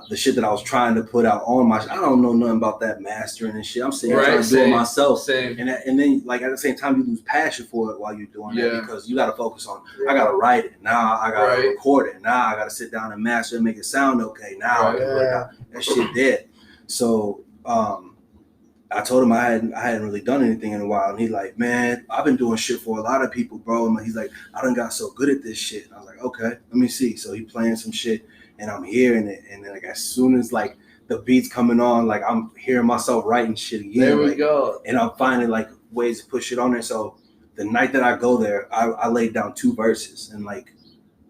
Speaker 4: The shit that I was trying to put out on my, I don't know nothing about that mastering and shit. I'm sitting here trying to do it myself.
Speaker 1: Same.
Speaker 4: And then like at the same time, you lose passion for it while you're doing that because you got to focus on, I got to write it. Now I got to record it. Now I got to sit down and master and make it sound okay. Now I can put it out. That shit dead. So I told him I hadn't really done anything in a while. And he's like, man, I've been doing shit for a lot of people, bro. And he's like, I done got so good at this shit. And I was like, okay, let me see. So he playing some shit. And I'm hearing it, and then like as soon as like the beats coming on, like I'm hearing myself writing shit again.
Speaker 1: There we go.
Speaker 4: And I'm finding like ways to push it on there. So the night that I go there, I laid down 2 verses in like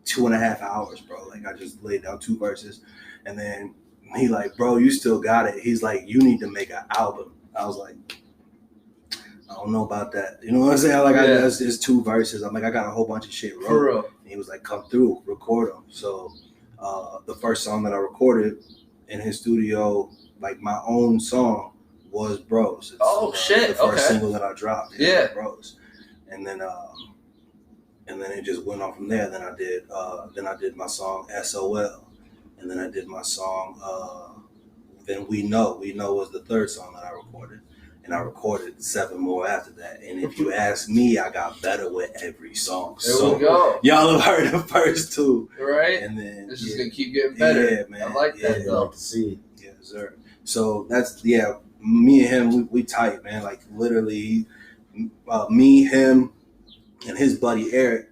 Speaker 4: 2.5 hours, bro. Like I just laid down 2 verses, and then he like, bro, you still got it. He's like, you need to make an album. I was like, I don't know about that. You know what I'm saying? Like it's 2 verses. I'm like, I got a whole bunch of shit wrote.
Speaker 1: For real.
Speaker 4: And he was like, come through, record them. So. The first song that I recorded in his studio, like my own song, was Bros. It's,
Speaker 1: shit!
Speaker 4: The first single that I dropped, Bros. And then it just went on from there. Then I did my song SOL, and then I did my song. Then We Know was the 3rd song that I recorded. And I recorded 7 more after that. And if you ask me, I got better with every song.
Speaker 1: There we go.
Speaker 4: Y'all have heard the first 2.
Speaker 1: Right.
Speaker 4: And then
Speaker 1: it's just going to keep getting better.
Speaker 4: Yeah, man.
Speaker 1: I like that, though.
Speaker 2: I like to see.
Speaker 4: Yeah, sir. So that's, me and him, we tight, man. Like, literally, me, him, and his buddy Eric,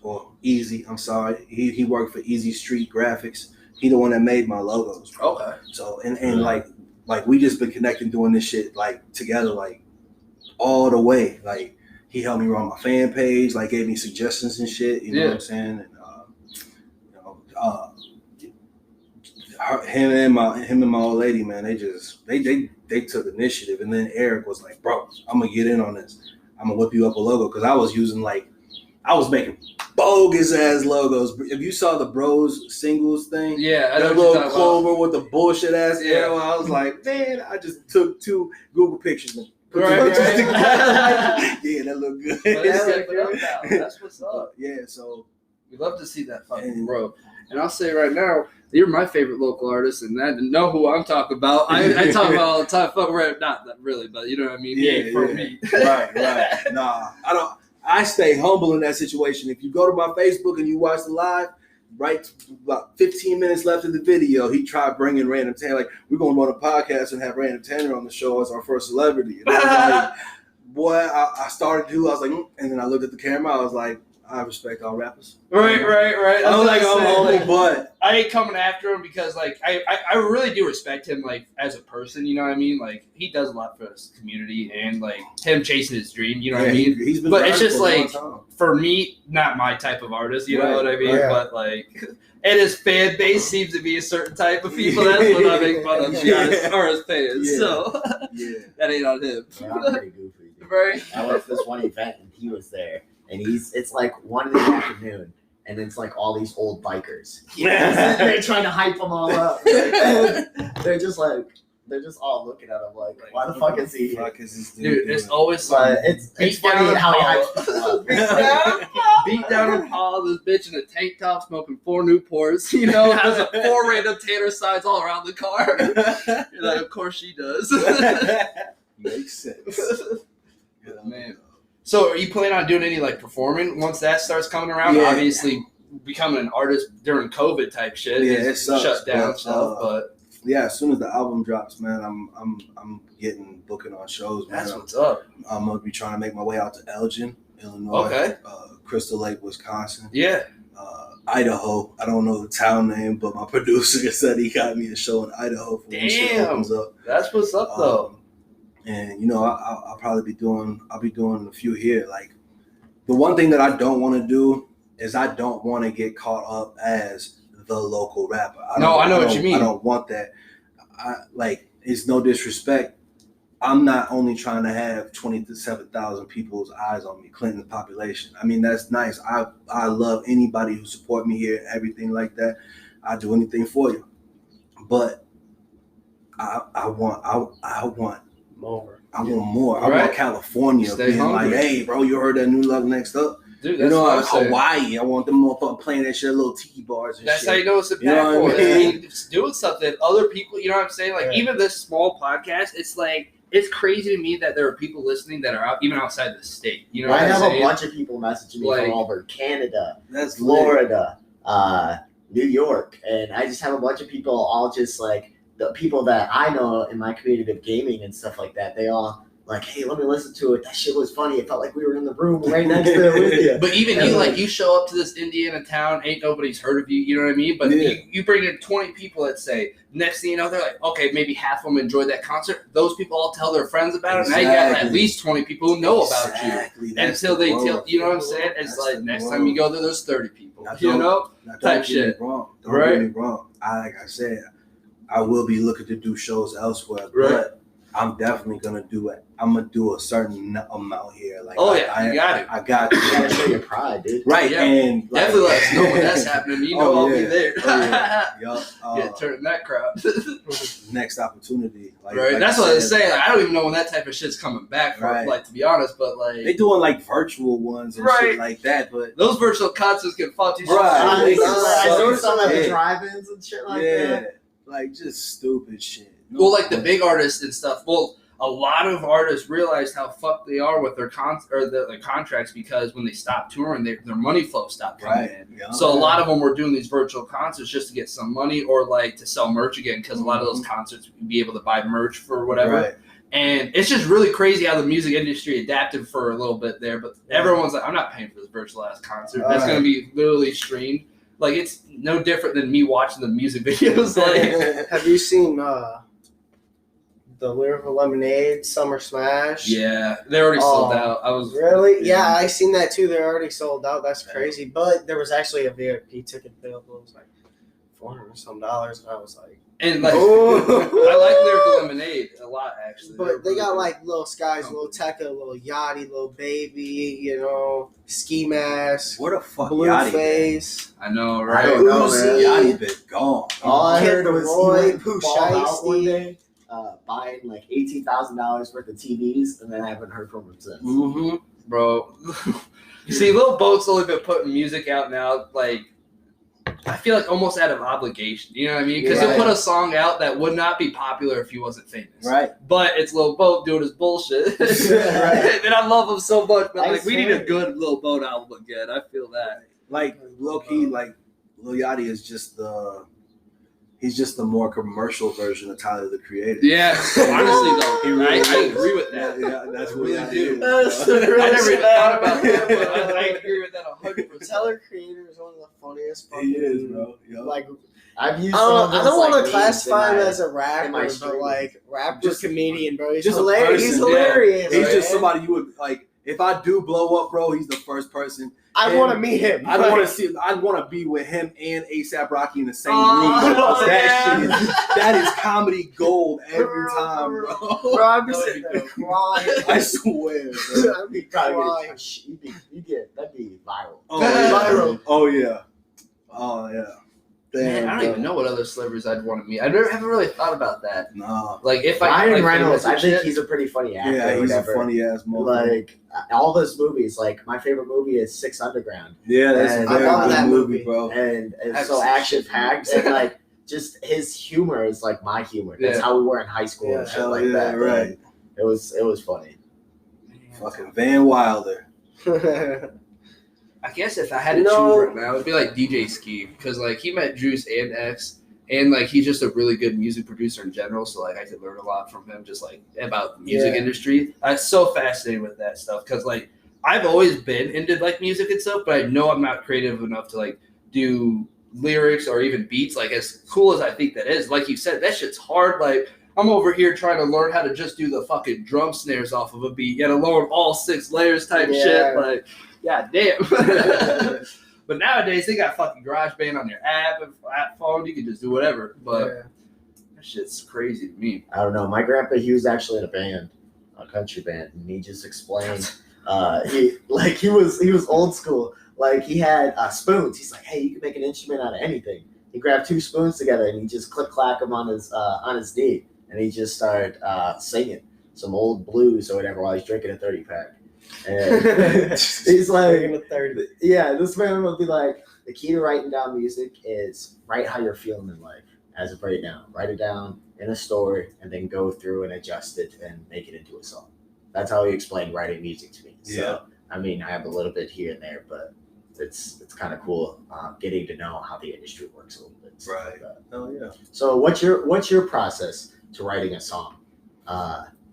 Speaker 4: or Easy, I'm sorry. He worked for Easy Street Graphics. He the one that made my logos, bro.
Speaker 1: Okay.
Speaker 4: So, and like we just been connecting, doing this shit like together, like all the way. Like he helped me run my fan page, like gave me suggestions and shit. You know what I'm saying? And him and my old lady, man, they took initiative. And then Eric was like, bro, I'm gonna get in on this. I'm gonna whip you up a logo, because I was making bogus ass logos. If you saw the Bros singles thing,
Speaker 1: I
Speaker 4: that little clover with the bullshit ass arrow, I was like, man, I just took 2 Google pictures and put them together. Yeah, that looked good.
Speaker 1: That's what's up.
Speaker 4: Yeah, so
Speaker 1: we love to see that fucking bro. And I'll say right now, you're my favorite local artist, and I know who I'm talking about. I talk about all the time. Fuck, not that really, but you know what I mean.
Speaker 4: Yeah, for me. Right. Nah, I stay humble in that situation. If you go to my Facebook and you watch the live, right about 15 minutes left of the video, he tried bringing Random Tanner. Like, we're going to run a podcast and have Random Tanner on the show as our first celebrity. And I was like, boy, I started to, I was like, and then I looked at the camera, I was like, I respect all rappers.
Speaker 1: Right.
Speaker 4: I was like, I'm humble, but
Speaker 1: I ain't coming after him because, like, I really do respect him, like, as a person, you know what I mean? Like, he does a lot for his community and, like, him chasing his dream, you know what I mean?
Speaker 4: He's been
Speaker 1: but it's just, like, for me, not my type of artist, you know what I mean? But, like, and his fan base seems to be a certain type of people. That's what I make fun of, to be honest, or his fans. So, that ain't on him.
Speaker 2: Yeah, I'm pretty goofy.
Speaker 1: Right?
Speaker 2: I went to this one event, and he was there. And it's like 1 in the afternoon, and it's like all these old bikers. They're trying to hype them all up. And they're just all looking at him like, why the fuck is he here?
Speaker 1: Dude, it's always like,
Speaker 2: it's funny how he hypes people up.
Speaker 1: Beat down on Paul, this bitch in a tank top smoking 4 Newports, you know, has a 4 Random Tanner signs all around the car. You're like, of course she does.
Speaker 4: Makes sense.
Speaker 1: Man. So are you planning on doing any like performing once that starts coming around?
Speaker 4: Yeah.
Speaker 1: Obviously, becoming an artist during COVID type shit.
Speaker 4: Yeah,
Speaker 1: is
Speaker 4: it sucks,
Speaker 1: shut down
Speaker 4: but,
Speaker 1: stuff, but
Speaker 4: yeah, as soon as the album drops, man, I'm getting booking on shows, man.
Speaker 1: that's what's up.
Speaker 4: I'm gonna be trying to make my way out to Elgin, Illinois.
Speaker 1: Okay.
Speaker 4: Crystal Lake, Wisconsin.
Speaker 1: Yeah.
Speaker 4: Idaho. I don't know the town name, but my producer said he got me a show in Idaho for when shit opens up.
Speaker 1: That's what's up though.
Speaker 4: And you know, I'll probably be doing a few here. Like the one thing that I don't want to do is I don't want to get caught up as the local rapper. I know what you mean. I don't want that. It's no disrespect. I'm not only trying to have 27,000 people's eyes on me, Clinton's population. I mean, that's nice. I love anybody who support me here, everything like that. I'll do anything for you. But I want more. I want more. I want California
Speaker 1: Stay
Speaker 4: being
Speaker 1: hungry.
Speaker 4: like, hey, bro, you heard that new love next up?
Speaker 1: Dude,
Speaker 4: You
Speaker 1: that's what
Speaker 4: know,
Speaker 1: I'm saying.
Speaker 4: Hawaii. I want them motherfuckers playing that shit, little tiki bars and
Speaker 1: That's
Speaker 4: shit.
Speaker 1: how you know it's a
Speaker 4: You know what I
Speaker 1: platform.
Speaker 4: mean?
Speaker 1: It's doing something. Other people, you know what I'm saying? Like,
Speaker 3: Yeah.
Speaker 1: even this small podcast, it's like, it's crazy to me that there are people listening that are out, even outside the state. You know what
Speaker 2: I
Speaker 1: I'm
Speaker 2: have
Speaker 1: saying?
Speaker 2: a bunch of people messaging me
Speaker 1: Like-
Speaker 2: from all over Canada,
Speaker 4: That's
Speaker 2: Florida, New York, and I just have a bunch of people all just like the people that I know in my community of gaming and stuff like that. They all like, hey, let me listen to it. That shit was funny. It felt like we were in the room right next to it with you.
Speaker 1: But even
Speaker 2: And
Speaker 1: you,
Speaker 2: like-
Speaker 1: like, you show up to this Indiana town, ain't nobody's heard of you, you know what I mean? But
Speaker 4: Yeah.
Speaker 1: you bring in 20 people, let's say, next thing you know, they're like, okay, maybe half of them enjoyed that concert. Those people all tell their friends about it. Now you got
Speaker 4: Exactly.
Speaker 1: at least 20 people who know about you.
Speaker 4: Exactly. That's
Speaker 1: Until
Speaker 4: the
Speaker 1: they
Speaker 4: world.
Speaker 1: tell, you know what I'm saying? It's
Speaker 4: That's
Speaker 1: like
Speaker 4: the
Speaker 1: next
Speaker 4: world.
Speaker 1: time you go there, there's 30 people,
Speaker 4: Now,
Speaker 1: you
Speaker 4: don't-
Speaker 1: know?
Speaker 4: Now, don't
Speaker 1: Type
Speaker 4: get
Speaker 1: shit.
Speaker 4: me wrong. Don't
Speaker 1: Right.
Speaker 4: get me wrong. Like I said, I will be looking to do shows elsewhere,
Speaker 1: Right.
Speaker 4: but I'm definitely gonna do it. I'm gonna do a certain amount here. Like,
Speaker 1: Oh, yeah, you got it.
Speaker 4: I got
Speaker 2: You gotta
Speaker 4: to.
Speaker 2: show your pride, dude.
Speaker 4: Right,
Speaker 1: Yeah.
Speaker 4: and like,
Speaker 1: Definitely let us know when that's happening. You know
Speaker 4: Oh,
Speaker 1: I'll be
Speaker 4: yeah.
Speaker 1: there.
Speaker 4: Oh, yeah. Yup.
Speaker 1: Yeah, turn that crowd.
Speaker 4: Next opportunity. Like,
Speaker 1: Right,
Speaker 4: like
Speaker 1: that's
Speaker 4: I
Speaker 1: what I was
Speaker 4: said,
Speaker 1: saying. Like, I don't even know when that type of shit's coming back for,
Speaker 4: Right.
Speaker 1: like, to be honest. But like,
Speaker 4: They doing like virtual ones and
Speaker 1: Right.
Speaker 4: shit like that, but
Speaker 1: those virtual concerts can fuck you.
Speaker 4: Right.
Speaker 2: I
Speaker 4: So-
Speaker 2: saw some at the
Speaker 4: yeah.
Speaker 2: drive-ins and shit like
Speaker 4: yeah,
Speaker 2: that.
Speaker 4: like just stupid shit. No
Speaker 1: Well, like the
Speaker 4: point.
Speaker 1: big artists and stuff. Well, a lot of artists realized how fucked they are with their their contracts because when they stop touring, their money flow stopped coming
Speaker 4: Right.
Speaker 1: in.
Speaker 4: Yeah.
Speaker 1: So a lot of them were doing these virtual concerts just to get some money or like to sell merch again because a lot of those concerts you'd be able to buy merch for whatever.
Speaker 4: Right.
Speaker 1: And it's just really crazy how the music industry adapted for a little bit there. But everyone's like, I'm not paying for this virtual ass concert. That's going to be literally streamed. Like, it's no different than me watching the music videos. Like,
Speaker 3: Have you seen the Lyrical Lemonade Summer Smash?
Speaker 1: yeah, they're already sold
Speaker 3: Oh,
Speaker 1: out. I was
Speaker 3: Really? Yeah, I seen that too. They're already sold out. That's crazy. But there was actually a VIP ticket available. It was like $400 some, and I was like,
Speaker 1: and like
Speaker 3: Oh.
Speaker 1: I like Lyrical Lemonade a lot actually.
Speaker 3: but they
Speaker 1: They're
Speaker 3: got
Speaker 1: really
Speaker 3: like Lil Skies, Lil Tekka, Lil Yachty, Lil Baby, you know, Ski Mask,
Speaker 4: Where the fuck Yachty been?
Speaker 3: Blueface.
Speaker 1: good. I know,
Speaker 2: I
Speaker 1: right?
Speaker 2: don't know,
Speaker 3: Uzi.
Speaker 2: man.
Speaker 4: Yachty been gone.
Speaker 2: All I
Speaker 3: Kid
Speaker 2: heard was
Speaker 3: Leroy,
Speaker 2: he went
Speaker 3: Pooh
Speaker 2: balled out one
Speaker 3: Shiesty.
Speaker 2: day, buying like $18,000 worth of TVs, and then I haven't heard from him since.
Speaker 4: Mm-hmm.
Speaker 1: Bro. You see, Lil Boat's only been putting music out now, like I feel like almost out of obligation. You know what I mean? Because
Speaker 4: Right.
Speaker 1: he'll put a song out that would not be popular if he wasn't famous.
Speaker 4: Right.
Speaker 1: But it's Lil Boat doing his bullshit.
Speaker 2: Right.
Speaker 1: And I love him so much, but
Speaker 2: I
Speaker 1: like we need a
Speaker 2: swear.
Speaker 1: good Lil Boat album again. I feel that.
Speaker 4: Like low key, like Lil Yachty is just he's just the more commercial version of Tyler the Creator.
Speaker 1: Yeah, honestly though,
Speaker 4: He really
Speaker 1: I
Speaker 4: is.
Speaker 1: agree with that.
Speaker 4: Yeah, that's
Speaker 1: I
Speaker 4: what
Speaker 1: really
Speaker 4: Yachty
Speaker 1: do.
Speaker 4: is,
Speaker 3: That's
Speaker 4: bro.
Speaker 3: the
Speaker 1: I never even thought about that,
Speaker 3: Yeah.
Speaker 1: but I agree with that 100%.
Speaker 3: Tyler Creator is one of the funniest.
Speaker 4: He is, bro. Yo.
Speaker 3: Like
Speaker 2: I've used
Speaker 3: I
Speaker 2: some of
Speaker 3: don't
Speaker 2: those,
Speaker 3: want
Speaker 2: like,
Speaker 3: to classify him
Speaker 2: memes in
Speaker 3: as a rapper,
Speaker 2: my
Speaker 3: but
Speaker 2: stream.
Speaker 3: like rapper,
Speaker 4: Just-
Speaker 3: comedian, bro. He's
Speaker 4: just a
Speaker 3: hilarious. He's
Speaker 4: person, yeah.
Speaker 3: hilarious.
Speaker 4: He's
Speaker 3: man.
Speaker 4: just somebody you would like. If I do blow up, bro, he's the first person.
Speaker 3: I want to meet him.
Speaker 4: I want to see. I want to be with him and ASAP Rocky in the same
Speaker 1: Oh,
Speaker 4: room. Because
Speaker 1: yeah.
Speaker 4: that is comedy gold every time, bro.
Speaker 3: Bro, I'm just sitting there crying.
Speaker 4: I swear, bro.
Speaker 3: I'd be
Speaker 2: You probably
Speaker 3: crying.
Speaker 2: you get that'd be viral.
Speaker 4: Oh yeah.
Speaker 3: Viral.
Speaker 4: Oh yeah. Oh yeah.
Speaker 1: Man, I don't
Speaker 4: bro.
Speaker 1: even know what other celebrities I'd want to meet. I haven't really thought about that.
Speaker 4: Nah.
Speaker 1: Like if I
Speaker 2: Ryan
Speaker 1: like,
Speaker 2: Reynolds, I
Speaker 1: famous
Speaker 2: think
Speaker 1: and
Speaker 2: he's a pretty funny actor.
Speaker 4: Yeah,
Speaker 2: or
Speaker 4: he's a
Speaker 2: whatever.
Speaker 4: funny ass motherfucker.
Speaker 2: Like all those movies, like my favorite movie is Six Underground,
Speaker 4: Yeah, that's a
Speaker 2: and
Speaker 4: very
Speaker 3: I love
Speaker 4: good
Speaker 3: that
Speaker 4: movie,
Speaker 3: movie.
Speaker 4: bro.
Speaker 2: and it's
Speaker 1: I've
Speaker 2: so
Speaker 1: seen
Speaker 2: action
Speaker 1: shit.
Speaker 2: packed, and like just his humor is like my humor. That's
Speaker 1: Yeah.
Speaker 2: how we were in high school and
Speaker 3: Yeah.
Speaker 2: shit
Speaker 4: Hell
Speaker 2: like
Speaker 4: yeah,
Speaker 2: that.
Speaker 4: right.
Speaker 2: And it was funny.
Speaker 4: Fucking Van Wilder.
Speaker 1: I guess if I had to choose right now, it would be like DJ Ski because like he met Juice and X, and like he's just a really good music producer in general. So like I could learn a lot from him, just like about the music industry. I'm so fascinated with that stuff because like I've always been into like music and stuff, but I know I'm not creative enough to like do lyrics or even beats. Like as cool as I think that is, like you said, that shit's hard. Like I'm over here trying to learn how to just do the fucking drum snares off of a beat, yet alone all 6 layers type shit. Like. Yeah, damn. But nowadays, they got fucking GarageBand on your app phone. You can just do whatever. But that shit's crazy to me.
Speaker 2: I don't know. My grandpa, he was actually in a band, a country band, and he just explained. He was old school. Like he had spoons. He's like, hey, you can make an instrument out of anything. He grabbed 2 spoons together and he just click-clack them on his knee, and he just started singing some old blues or whatever while he's drinking a 30-pack. And he's like, this man will be like, the key to writing down music is write how you're feeling in life as of right now. Write it down in a story and then go through and adjust it and make it into a song. That's how he explained writing music to me. So, I mean, I have a little bit here and there, but it's kind of cool getting to know how the industry works a little bit.
Speaker 4: Right. Oh yeah.
Speaker 2: So what's your process to writing a song?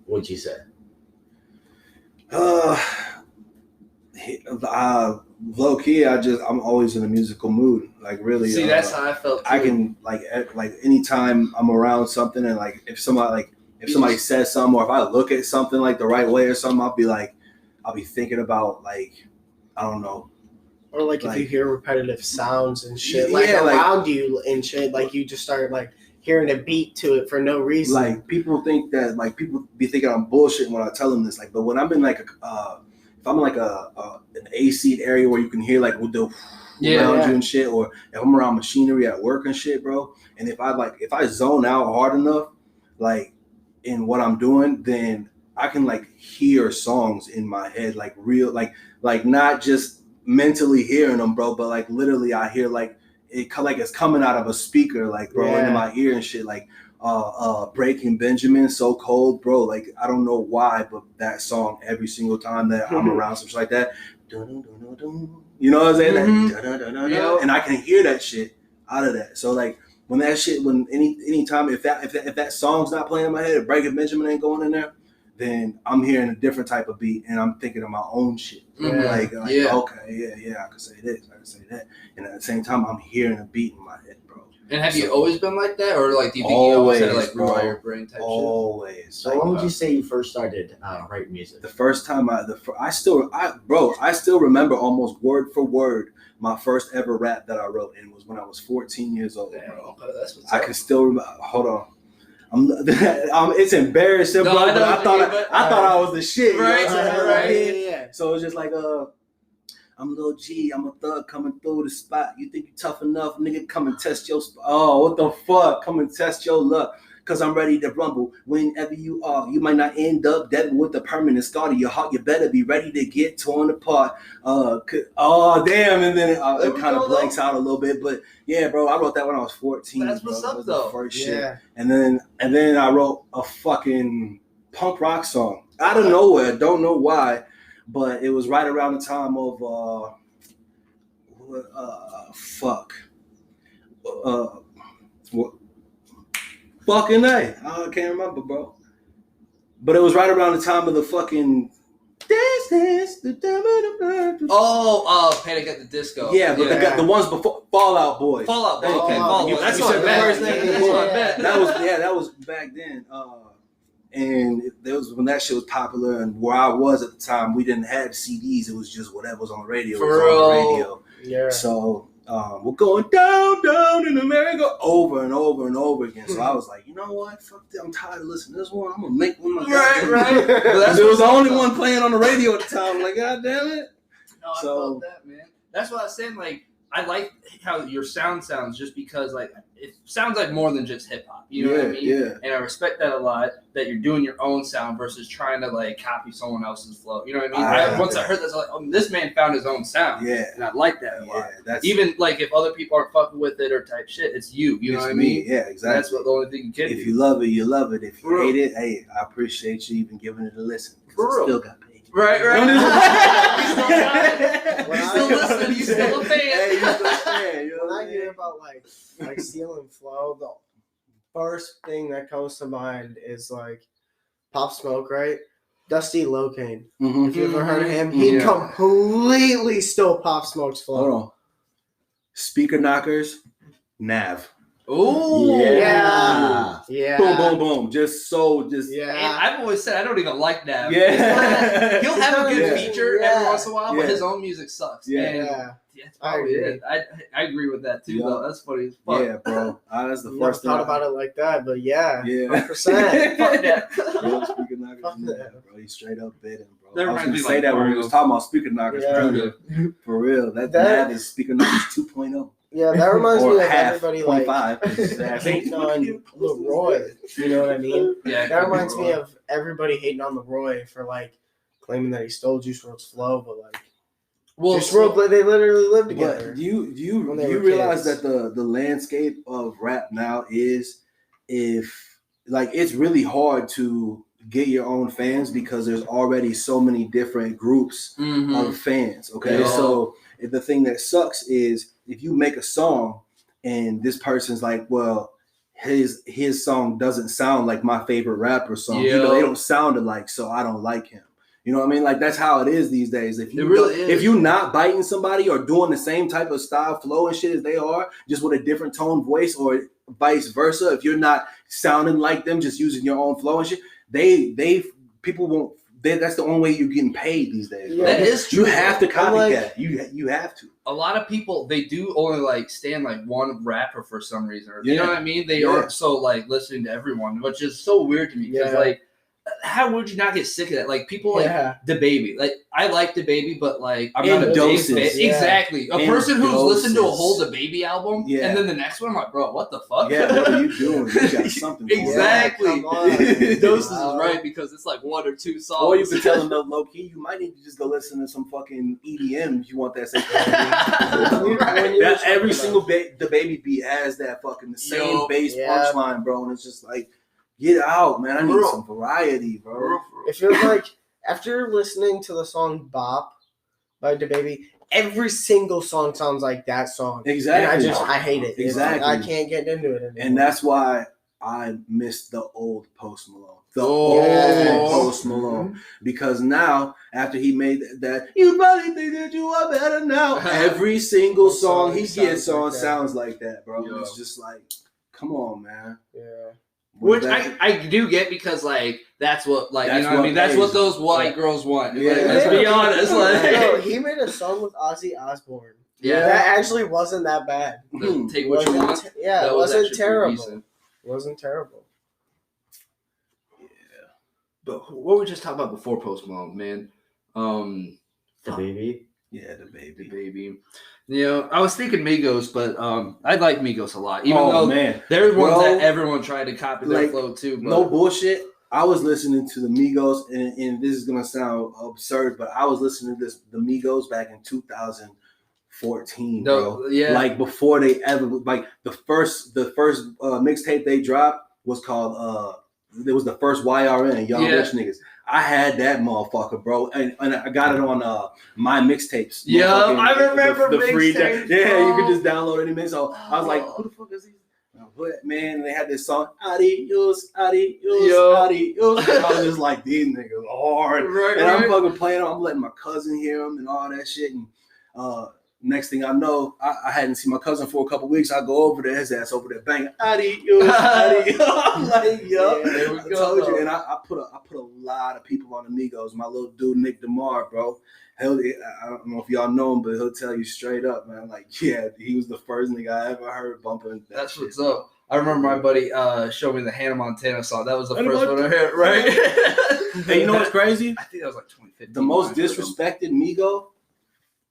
Speaker 2: What'd you say?
Speaker 4: Low key, I'm always in a musical mood. Like really.
Speaker 1: See, that's how I felt too.
Speaker 4: I can like anytime I'm around something and like if somebody says something or if I look at something like the right way or something, I'll be thinking about like, I don't know.
Speaker 3: Or like if you hear repetitive sounds and shit, like around you and shit, like you just start like hearing a beat to it for no reason.
Speaker 4: Like people think that like people be thinking I'm bullshit when I tell them this. Like, but when I'm in like if I'm in like an AC area where you can hear like with the around you and shit, or if I'm around machinery at work and shit, bro. And if I zone out hard enough, like in what I'm doing, then I can like hear songs in my head, like real, like not just mentally hearing them, bro, but like literally I hear like it's coming out of a speaker, like bro, into my ear and shit, like Breaking Benjamin, So Cold, bro. Like I don't know why, but that song every single time that I'm around something like that, you know what I'm saying? Like, and I can hear that shit out of that. So like when any time if that song's not playing in my head, if Breaking Benjamin ain't going in there, then I'm hearing a different type of beat and I'm thinking of my own shit. Okay, I can say this, I can say that. And at the same time, I'm hearing a beat in my head, bro.
Speaker 1: And have you always been like that? Or like do you think you always had to like rewire your brain type
Speaker 4: always,
Speaker 1: shit?
Speaker 2: So when would you say you first started writing music?
Speaker 4: The first time I still remember almost word for word my first ever rap that I wrote, and it was when I was 14 years old, bro.
Speaker 1: That's what's
Speaker 4: I can still remember. Hold on. It's embarrassing, bro. But I thought I was the shit.
Speaker 1: Right,
Speaker 4: you know
Speaker 1: right.
Speaker 4: So it's just like, I'm Lil G. I'm a thug coming through the spot. You think you tough enough, nigga? Come and test your spot. Oh, what the fuck? Come and test your luck. Cause I'm ready to rumble whenever you are. You might not end up dead with a permanent scar to your heart. You better be ready to get torn apart. Oh damn! And then it kind of blanks out a little bit. But yeah, bro, I wrote that when I was 14.
Speaker 1: That's what's up,
Speaker 4: was
Speaker 1: though.
Speaker 4: The first shit. And then I wrote a fucking punk rock song out of nowhere. Don't know why, but it was right around the time of what. Fucking A. I can't remember, bro. But it was right around the time of the fucking dance.
Speaker 1: Panic at the Disco.
Speaker 4: Yeah, but the ones before Fallout Boy.
Speaker 1: Fallout Boy. Okay, Fallout Boy. That's what I bet.
Speaker 4: That was back then. And there was when that shit was popular, and where I was at the time, we didn't have CDs. It was just whatever was on the radio.
Speaker 1: For real.
Speaker 4: On the radio. Yeah. So we're going down in America over and over and over again. So I was like, you know what? Fuck that. I'm tired of listening to this one. I'm gonna make one myself.
Speaker 1: Right.
Speaker 4: Well, it was the only one playing on the radio at the time. I'm like, God damn it.
Speaker 1: No, I felt that, man. That's what I was saying. Like, I like how your sound sounds just because, like, it sounds like more than just hip hop. You know what I mean?
Speaker 4: Yeah.
Speaker 1: And I respect that a lot, that you're doing your own sound versus trying to, like, copy someone else's flow. You know what I mean? Once I heard this, I was like, this man found his own sound.
Speaker 4: Yeah.
Speaker 1: And I like that a lot.
Speaker 4: That's
Speaker 1: even, like, if other people aren't fucking with it or type shit, it's you. You know what I mean?
Speaker 4: Yeah, exactly.
Speaker 1: And that's what the only thing you can do.
Speaker 4: If you love it, you love it. If you hate it, hey, I appreciate you even giving it a listen.
Speaker 1: For real.
Speaker 4: I still got paid.
Speaker 1: Right.
Speaker 2: He's
Speaker 1: still listening. He's still a fan.
Speaker 4: Hey, he's still a fan. You know
Speaker 3: When
Speaker 4: what
Speaker 3: I hear about like stealing flow, the first thing that comes to mind is like Pop Smoke, right? Dusty Locane.
Speaker 4: Mm-hmm.
Speaker 3: If you ever heard of him, he completely stole Pop Smoke's flow.
Speaker 4: Hold on. Speaker knockers, Nav.
Speaker 1: Oh
Speaker 2: Yeah.
Speaker 4: Boom, boom, boom. Just
Speaker 1: And I've always said I don't even like Nav.
Speaker 4: Yeah.
Speaker 1: He'll have a good
Speaker 4: Yeah.
Speaker 1: feature every once in a while, but
Speaker 4: Yeah.
Speaker 1: his own music sucks.
Speaker 4: Yeah.
Speaker 1: And that's probably it. I agree with that too, though. That's funny as fuck.
Speaker 4: Yeah, bro. That's the
Speaker 3: Never
Speaker 4: first thing.
Speaker 3: thought about it like that, but yeah,
Speaker 4: Yeah.
Speaker 3: 100%.
Speaker 1: Fuck that.
Speaker 4: Yo, speaker knockers,
Speaker 3: Fuck
Speaker 4: yeah,
Speaker 3: that.
Speaker 4: bro. He straight up bit him, bro.
Speaker 1: That
Speaker 4: I was
Speaker 1: reminds
Speaker 4: gonna
Speaker 1: me
Speaker 4: say
Speaker 1: like
Speaker 4: that when we
Speaker 1: Mario.
Speaker 4: was talking about speaker knockers.
Speaker 3: Yeah.
Speaker 4: Earlier. For real. That
Speaker 3: That-
Speaker 4: is speaker knockers 2.0.
Speaker 3: Yeah, that reminds me
Speaker 4: Or
Speaker 3: of
Speaker 4: half,
Speaker 3: everybody like
Speaker 4: 0.5.
Speaker 3: hating on Leroy. You know what I mean?
Speaker 1: Yeah,
Speaker 3: That reminds me of everybody hating on Leroy for like claiming that he stole Juice WRLD's flow, but like Juice WRLD, they literally live together.
Speaker 4: But you
Speaker 3: when they were
Speaker 4: realize
Speaker 3: kids.
Speaker 4: that the landscape of rap now is if like it's really hard to get your own fans because there's already so many different groups of fans. Okay,
Speaker 1: Yeah.
Speaker 4: so the thing that sucks is if you make a song and this person's like, well, his song doesn't sound like my favorite rapper song.
Speaker 1: Yeah.
Speaker 4: They don't sound alike, so I don't like him. You know what I mean? Like that's how it is these days. If you
Speaker 1: It really is.
Speaker 4: if you're not biting somebody or doing the same type of style, flow, and shit as they are, just with a different tone voice, or vice versa, if you're not sounding like them, just using your own flow and shit, people won't. That's the only way you're getting paid these days.
Speaker 3: Yeah.
Speaker 4: Bro.
Speaker 1: That is true.
Speaker 4: You have to
Speaker 3: I'm like-
Speaker 4: copycat. You have to.
Speaker 1: A lot of people, they do only like stand like one rapper for some reason. You know
Speaker 4: Yeah.
Speaker 1: what I mean? They
Speaker 4: Yeah.
Speaker 1: aren't so like listening to everyone, which is so weird to me. Because
Speaker 3: Yeah.
Speaker 1: like, how would you not get sick of that? Like people like DaBaby. Like I like DaBaby, but like I'm not a
Speaker 4: In
Speaker 1: big
Speaker 4: doses.
Speaker 1: fan.
Speaker 3: Yeah.
Speaker 1: Exactly. A
Speaker 4: In
Speaker 1: person who's listened to a
Speaker 4: doses.
Speaker 1: whole DaBaby album,
Speaker 4: Yeah.
Speaker 1: and then the next one, I'm like, bro, what the fuck?
Speaker 4: Yeah, what are you doing? You got something. going on.
Speaker 1: Exactly.
Speaker 3: Come on.
Speaker 1: Doses
Speaker 3: Wow.
Speaker 1: is right because it's like one or two songs.
Speaker 4: Or you can tell them low key, you might need to just go listen to some fucking EDM if you want that same that every single the baby beat has that fucking the same
Speaker 1: Yo,
Speaker 4: bass
Speaker 3: yeah.
Speaker 4: punchline, bro, and it's just like, get out, man. I need some variety, bro.
Speaker 3: It feels like after listening to the song Bop by DaBaby, every single song sounds like that song.
Speaker 4: Exactly.
Speaker 3: And I hate it.
Speaker 4: Exactly.
Speaker 3: I can't get into it anymore.
Speaker 4: And that's why I miss the old Post Malone. The
Speaker 1: Oh.
Speaker 4: old Post Malone. Because now, after he made that, you probably think that you are better now. Every single song he gets on sounds like that, bro.
Speaker 1: Yo.
Speaker 4: It's just like, come on, man.
Speaker 3: Yeah.
Speaker 1: Which I do get because like that's what like
Speaker 4: That's
Speaker 1: you know what I mean, that's
Speaker 4: pays.
Speaker 1: what those white girls want.
Speaker 4: Yeah.
Speaker 1: Like, let's be honest. Like
Speaker 3: No, he made a song with Ozzy Osbourne.
Speaker 1: yeah,
Speaker 3: That actually wasn't that bad.
Speaker 1: take what you
Speaker 3: Wasn't
Speaker 1: want.
Speaker 3: te- yeah,
Speaker 1: That
Speaker 3: it
Speaker 1: was
Speaker 3: wasn't
Speaker 1: actually pretty
Speaker 3: terrible.
Speaker 1: decent.
Speaker 3: It wasn't terrible.
Speaker 1: But what we just talked about before Post Malone, man.
Speaker 2: DaBaby.
Speaker 4: Yeah, the baby.
Speaker 1: Baby. You know, I was thinking Migos, but I like Migos a lot. Even
Speaker 4: Oh,
Speaker 1: though
Speaker 4: man.
Speaker 1: they're ones
Speaker 4: Bro,
Speaker 1: that everyone tried to copy their
Speaker 4: like,
Speaker 1: flow too. But
Speaker 4: No bullshit. I was listening to the Migos, and this is gonna sound absurd, but I was listening to the Migos back in 2014, bro.
Speaker 1: no, yeah.
Speaker 4: Like before they ever like the first mixtape they dropped was called it was the first YRN, Young
Speaker 1: Yeah.
Speaker 4: Rich Niggas. I had that motherfucker, bro, and I got it on my mixtapes.
Speaker 1: Yeah,
Speaker 4: Motherfucking-
Speaker 1: I remember
Speaker 4: the free
Speaker 1: mixtapes,
Speaker 4: yeah, you
Speaker 1: bro.
Speaker 4: could just download any mix. So I was like, who the fuck is he? But man, they had this song, adios, adios,
Speaker 1: Yo.
Speaker 4: adios. I was just like, these niggas hard.
Speaker 1: Right,
Speaker 4: And I'm
Speaker 1: right.
Speaker 4: fucking playing, I'm letting my cousin hear them and all that shit. And next thing I know, I hadn't seen my cousin for a couple weeks. I go over there, his ass over there, bang, adios, adios. I'm like, yo,
Speaker 1: Yeah, there we
Speaker 4: I
Speaker 1: go,
Speaker 4: told you.
Speaker 1: though.
Speaker 4: And I put a lot of people on Amigos. My little dude, Nick DeMar, bro. Hell, I don't know if y'all know him, but he'll tell you straight up, man. Like, yeah, he was the first nigga I ever heard bumping. That
Speaker 1: That's
Speaker 4: shit,
Speaker 1: what's up. I remember my buddy showed me the Hannah Montana song. That was the
Speaker 4: Hannah
Speaker 1: first one I heard, right?
Speaker 4: Hey, you know what's crazy?
Speaker 1: I think that was like 2015.
Speaker 4: The most
Speaker 1: when I heard them.
Speaker 4: disrespected Migo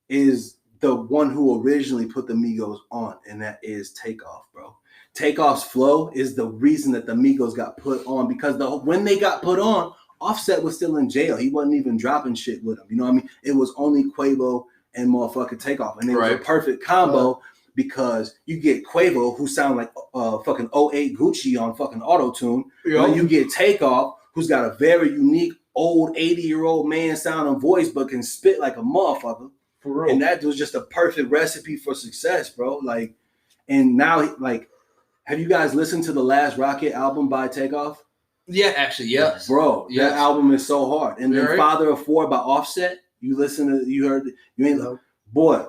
Speaker 4: is the one who originally put the Migos on, and that is Takeoff, bro. Takeoff's flow is the reason that the Migos got put on, because when they got put on, Offset was still in jail. He wasn't even dropping shit with him. You know what I mean? It was only Quavo and motherfucking Takeoff, and it was a
Speaker 1: Right.
Speaker 4: perfect combo because you get Quavo, who sound like fucking 08 Gucci on fucking auto-tune.
Speaker 1: Yo.
Speaker 4: And you get Takeoff, who's got a very unique old 80-year-old man sounding voice, but can spit like a motherfucker.
Speaker 1: For real.
Speaker 4: And that was just a perfect recipe for success, bro. Like, and now, like, have you guys listened to the last Rocket album by Takeoff?
Speaker 1: Yeah, actually, yes.
Speaker 4: Bro,
Speaker 1: yes.
Speaker 4: That album is so hard. And then Father of Four by Offset, you ain't like, boy.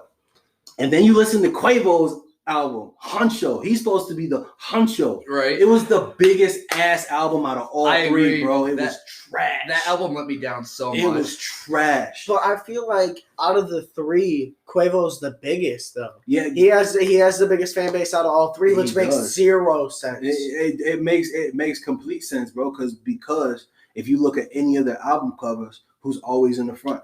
Speaker 4: And then you listen to Quavo's album, Huncho. He's supposed to be the Huncho.
Speaker 1: Right.
Speaker 4: It was the biggest ass album out of all three, bro. It was trash.
Speaker 1: That album let me down so much.
Speaker 4: It was trash.
Speaker 3: But I feel like out of the three, Quavo's the biggest though.
Speaker 4: Yeah,
Speaker 3: he has the biggest fan base out of all three, which makes zero sense.
Speaker 4: It makes complete sense, bro. Because if you look at any of the album covers, who's always in the front?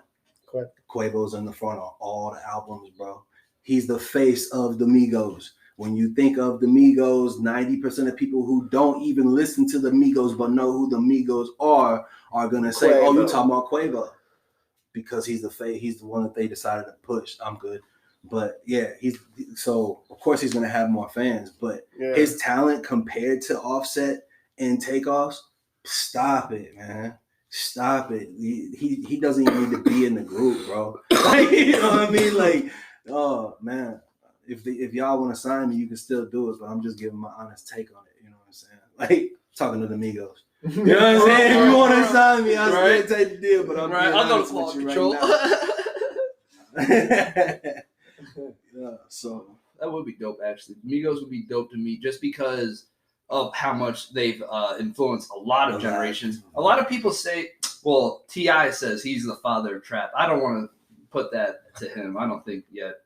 Speaker 4: Quavo's in the front on all the albums, bro. He's the face of the Migos. When you think of the Migos, 90% of people who don't even listen to the Migos but know who the Migos are gonna say, "Oh, you talking about Quavo?" Because he's the face. He's the one that they decided to push. I'm good, but yeah, so of course he's gonna have more fans. But his talent compared to Offset and Takeoff's, stop it, man. Stop it. He doesn't even need to be in the group, bro. Like, you know what I mean? Like, oh man, if y'all want to sign me, you can still do it. But I'm just giving my honest take on it. You know what I'm saying? Like talking to the Migos. You know what I'm saying? If you want to sign me, I'll still take the deal. But I'm
Speaker 1: I'll go to Quality Control.
Speaker 4: Yeah, so
Speaker 1: that would be dope. Actually, Migos would be dope to me just because of how much they've influenced a lot of generations. A lot of people say, well, T.I. says he's the father of trap. I don't want to put that to him. I don't think yet.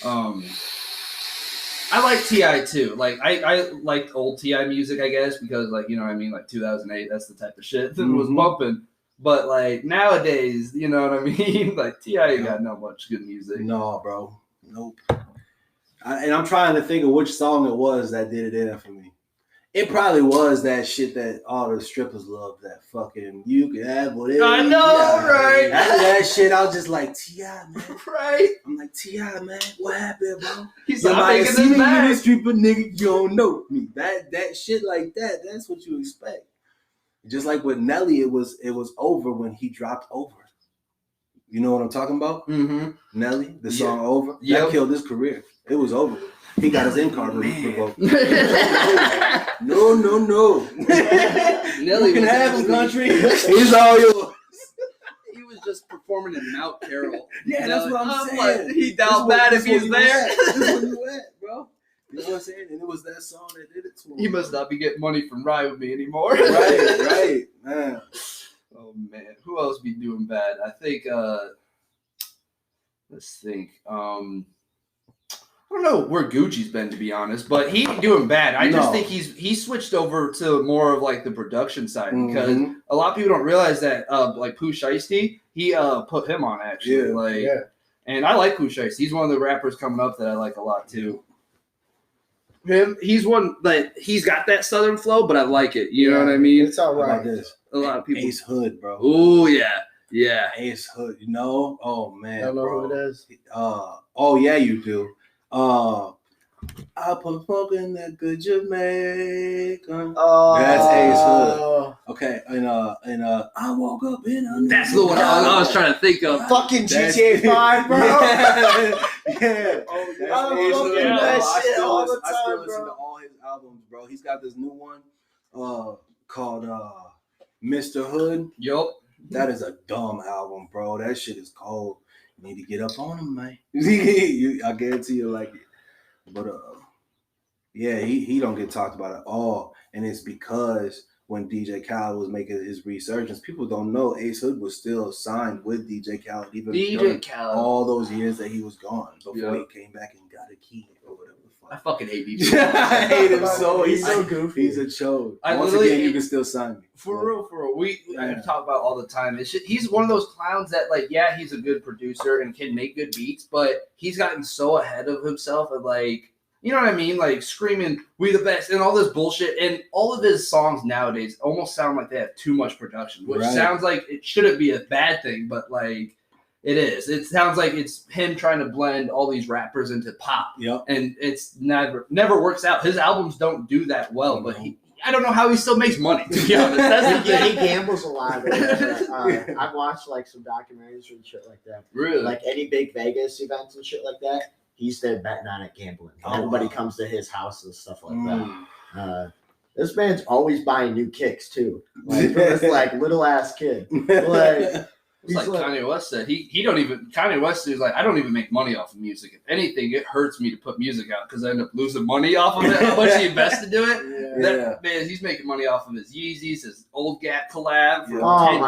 Speaker 1: I like T.I. too. Like I liked old T.I. music, I guess, because like, you know what I mean, like 2008, that's the type of shit that was bumping. But like nowadays, you know what I mean? Like T.I. ain't got no much good music.
Speaker 4: No, bro. Nope. And I'm trying to think of which song it was that did it in for me. It probably was that shit that all the strippers love. That fucking you can have whatever.
Speaker 1: I know, right?
Speaker 4: After that shit, I was just like, T.I., man.
Speaker 1: Right?
Speaker 4: I'm like, T.I., man, what happened, bro?
Speaker 1: He's
Speaker 4: like,
Speaker 1: like,
Speaker 4: see me in the street, but nigga, you don't know me. That shit like that, that's what you expect. Just like with Nelly, it was over when he dropped Over. You know what I'm talking about?
Speaker 1: Mm-hmm.
Speaker 4: Nelly, the song Over. That killed his career. It was over. He got his in-card revoked. No. Nelly, you can have him, country. He's all yours.
Speaker 1: He was just performing in Mount Carroll.
Speaker 4: Yeah, that's what I'm saying.
Speaker 1: He doubt bad if he's there.
Speaker 4: This is where you at, bro. You know what I'm saying? And it was that song that did it to him.
Speaker 1: He must not be getting money from Ride With Me anymore.
Speaker 4: Right, man.
Speaker 1: Oh man, who else be doing bad? I think. Let's think. I don't know where Gucci's been, to be honest, but he ain't doing bad. I just think he switched over to more of like the production side because a lot of people don't realize that like Pooh Shiesty, he put him on actually. And I like Pooh Shiesty. He's one of the rappers coming up that I like a lot too. He's one that he's got that southern flow, but I like it. You know what I mean?
Speaker 3: It's all right.
Speaker 1: A lot of people.
Speaker 4: Ace Hood, bro.
Speaker 1: Oh yeah.
Speaker 4: Ace Hood. You know? Oh man.
Speaker 3: I don't know who it is.
Speaker 4: Oh yeah, you do. I put funk in that good Jamaican. That's Ace Hood. Okay, and I woke up in a.
Speaker 1: That's the one I was trying to think of.
Speaker 3: Fucking GTA 5, bro.
Speaker 4: Yeah.
Speaker 3: Oh,
Speaker 4: I still listen
Speaker 3: bro.
Speaker 4: to all his albums, bro. He's got this new one called Mr. Hood.
Speaker 1: Yup.
Speaker 4: That is a dumb album, bro. That shit is cold. You need to get up on him, man. I guarantee you like it. But yeah, he don't get talked about at all. And it's because when DJ Khaled was making his resurgence, people don't know Ace Hood was still signed with DJ Khaled even
Speaker 1: DJ Khaled
Speaker 4: all those years that he was gone before he came back and got a key or whatever the fuck.
Speaker 1: I fucking hate DJ.
Speaker 4: I hate him so.
Speaker 3: He's so goofy.
Speaker 4: He's a chode.
Speaker 1: Once
Speaker 4: again, you can still sign me.
Speaker 1: For real. We talk about all the time. He's one of those clowns that, like, yeah, he's a good producer and can make good beats, but he's gotten so ahead of himself and, like, you know what I mean? Like, screaming, we the best, and all this bullshit. And all of his songs nowadays almost sound like they have too much production, which sounds like it shouldn't be a bad thing, but, like, it is. It sounds like it's him trying to blend all these rappers into pop.
Speaker 4: Yep.
Speaker 1: And it's never works out. His albums don't do that well, but I don't know how he still makes money. To be honest, that's the
Speaker 2: he
Speaker 1: thing.
Speaker 2: gambles a lot. I've watched like some documentaries and shit like that.
Speaker 1: Really?
Speaker 2: Like any big Vegas events and shit like that, he's there betting on it, gambling. Everybody comes to his house and stuff like that. This man's always buying new kicks too. Like this like little ass kid. Like
Speaker 1: It's like Kanye West said. Kanye West is like, I don't even make money off of music. If anything, it hurts me to put music out because I end up losing money off of it. How much he invested into it. Man, he's making money off of his Yeezys, his Old Gat collab for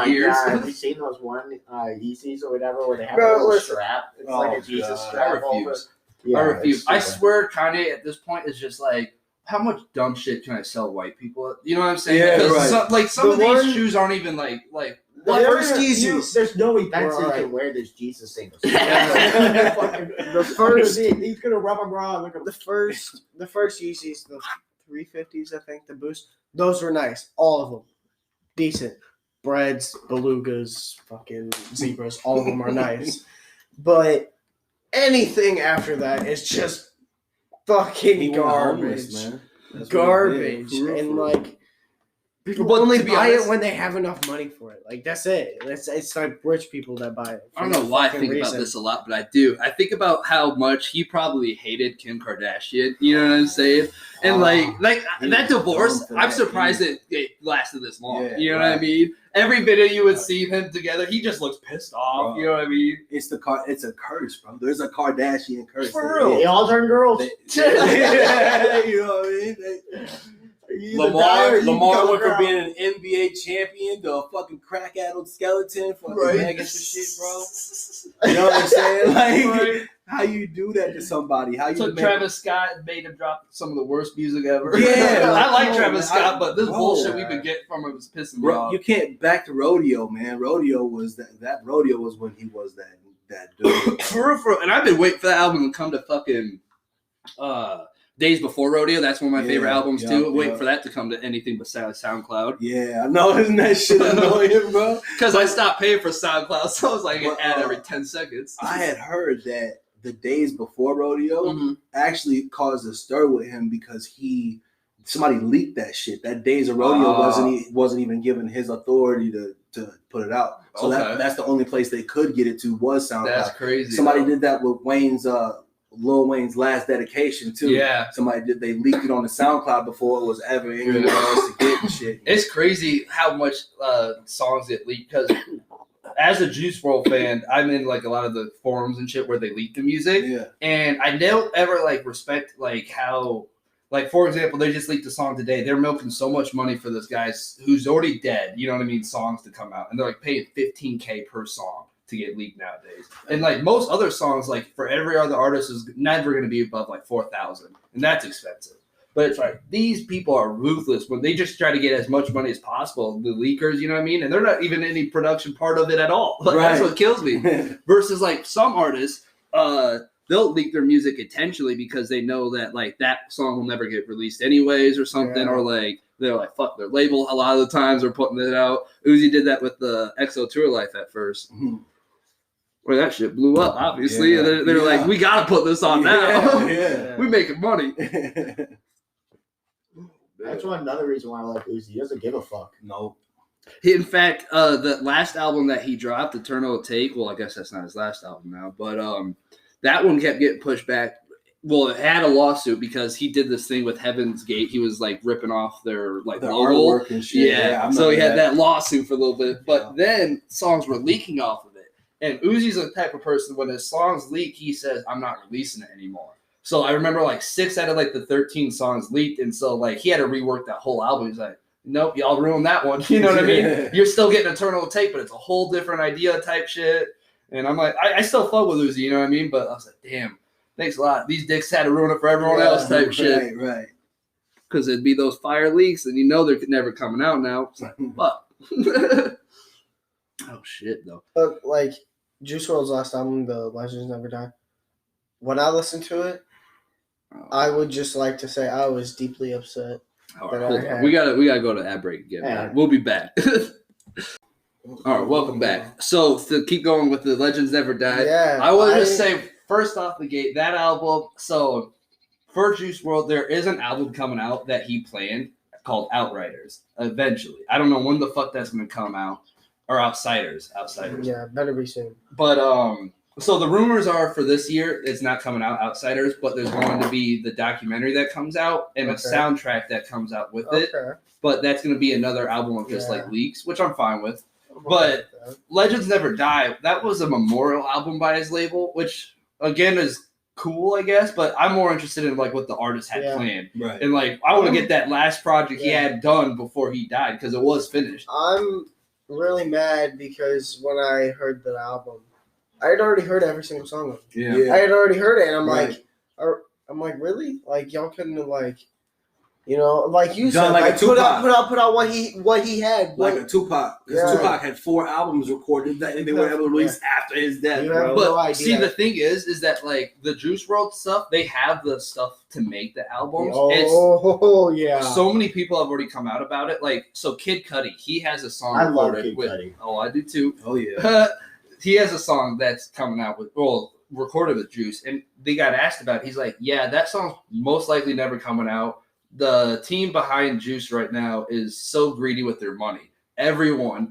Speaker 1: 10 years.
Speaker 2: God. Have you seen those one Yeezys or whatever where they have a little strap? It's like a Jesus strap.
Speaker 1: I refuse. I swear Kanye at this point is just like, how much dumb shit can I sell white people? You know what I'm saying?
Speaker 4: Yeah,
Speaker 1: because some of these shoes aren't even like
Speaker 3: the first Yeezys.
Speaker 2: There's no events you can wear this Jesus singles.
Speaker 3: The first, he's gonna rub them raw. Look at the first Yeezys, the 350s, I think, the Boost. Those were nice, all of them, decent. Breads, belugas, fucking zebras, all of them are nice. But anything after that is just fucking garbage, man. Garbage, and like. People only buy it when they have enough money for it. Like, that's it. It's like rich people that buy it.
Speaker 1: I don't know why I think about this a lot, but I do. I think about how much he probably hated Kim Kardashian. You know what I'm saying? And like that divorce, I'm surprised it lasted this long. Yeah, you know what I mean? Every video you would see them together, he just looks pissed off. Bro. You know what I mean?
Speaker 4: It's a curse, bro. There's a Kardashian curse.
Speaker 1: For real.
Speaker 2: They all turn girls.
Speaker 4: You know what I mean? Lamar went from being an NBA champion to a fucking crack-addled skeleton for Vegas and shit, bro. You know what I'm saying? Like, how you do that to somebody? How you
Speaker 1: took Travis Scott and made him drop some of the worst music ever.
Speaker 4: Yeah,
Speaker 1: I like Travis Scott, but this bullshit we've been getting from him is pissing me off.
Speaker 4: You can't back to Rodeo, man. Rodeo was that Rodeo was when he was that dude.
Speaker 1: For real. And I've been waiting for that album to come to fucking Days Before Rodeo. That's one of my favorite albums too. Waiting for that to come to anything but SoundCloud.
Speaker 4: Yeah, I know. Isn't that shit annoying, bro?
Speaker 1: Because I stopped paying for SoundCloud, so I was like, an ad every 10 seconds.
Speaker 4: I had heard that the Days Before Rodeo actually caused a stir with him because somebody leaked that shit. That Days of Rodeo wasn't even given his authority to put it out. So that's the only place they could get it to was SoundCloud.
Speaker 1: That's crazy.
Speaker 4: Somebody did that with Lil Wayne's Last Dedication too.
Speaker 1: Yeah.
Speaker 4: They leaked it on the SoundCloud before it was ever anywhere else to get and shit.
Speaker 1: It's crazy how much songs get leaked because as a Juice WRLD fan, I'm in like a lot of the forums and shit where they leak the music.
Speaker 4: Yeah.
Speaker 1: And I don't ever like respect like how, like, for example, they just leaked a song today. They're milking so much money for this guy who's already dead, you know what I mean, songs to come out. And they're like paying $15K per song to get leaked nowadays. And like most other songs, like for every other artist, is never going to be above like 4,000. And that's expensive. But it's like these people are ruthless when they just try to get as much money as possible. The leakers, you know what I mean? And they're not even any production part of it at all. Like, that's what kills me. Versus like some artists, they'll leak their music intentionally because they know that like that song will never get released anyways or something. Or like they're like, fuck their label. A lot of the times they're putting it out. Uzi did that with the EXO Tour Life at first. Where that shit blew up, obviously. Yeah. And they're like, we got to put this on now. We're making money.
Speaker 2: That's another reason why I like Uzi. He doesn't give a fuck.
Speaker 4: No.
Speaker 1: In fact, the last album that he dropped, Eternal Take, well, I guess that's not his last album now, but that one kept getting pushed back. Well, it had a lawsuit because he did this thing with Heaven's Gate. He was like ripping off their like logo
Speaker 4: artwork and shit.
Speaker 1: Yeah, so he had that lawsuit for a little bit, but then songs were leaking off of it. And Uzi's the type of person when his songs leak, he says, "I'm not releasing it anymore." So I remember like 6 out of like the 13 songs leaked, and so like he had to rework that whole album. He's like, "Nope, y'all ruined that one." You know what I mean? You're still getting Eternal Take, but it's a whole different idea type shit. And I'm like, I still fuck with Uzi, you know what I mean? But I was like, damn, thanks a lot. These dicks had to ruin it for everyone else type shit.
Speaker 4: Right.
Speaker 1: Because it'd be those fire leaks, and you know they're never coming out now. It's like, fuck. Oh, shit, though.
Speaker 3: But, like, Juice WRLD's last album, The Legends Never Die, when I listened to it, I would just like to say I was deeply upset.
Speaker 1: All right, hold on. We gotta go to ad break again. Yeah. We'll be back. All right, welcome back. So to keep going with The Legends Never Die, I want to just say first off the gate, that album. So for Juice WRLD, there is an album coming out that he planned called Outriders. Eventually, I don't know when the fuck that's gonna come out, or Outsiders.
Speaker 3: Yeah, better be soon.
Speaker 1: But so the rumors are for this year it's not coming out Outsiders, but there's going to be the documentary that comes out and a soundtrack that comes out with it. But that's going to be another album of just like leaks, which I'm fine with. But Legends Never Die, that was a memorial album by his label, which again is cool, I guess. But I'm more interested in like what the artist had planned,
Speaker 4: right?
Speaker 1: And like I want to get that last project he had done before he died because it was finished.
Speaker 3: I'm really mad because when I heard the album, I had already heard every single song of it.
Speaker 1: Yeah.
Speaker 3: I had already heard it, and I'm like, really? Like y'all couldn't have like, you know, like you said, like put out what he had,
Speaker 4: like a Tupac. Because Tupac had 4 albums recorded that they were able to release after his death. Bro.
Speaker 1: But see, the thing is that like the Juice WRLD stuff, they have the stuff to make the albums. So many people have already come out about it. Like so, Kid Cudi, he has a song recorded with. Cudi. Oh, I do too.
Speaker 4: Oh yeah.
Speaker 1: He has a song that's coming out with, recorded with Juice, and they got asked about it. He's like, yeah, that song's most likely never coming out. The team behind Juice right now is so greedy with their money. Everyone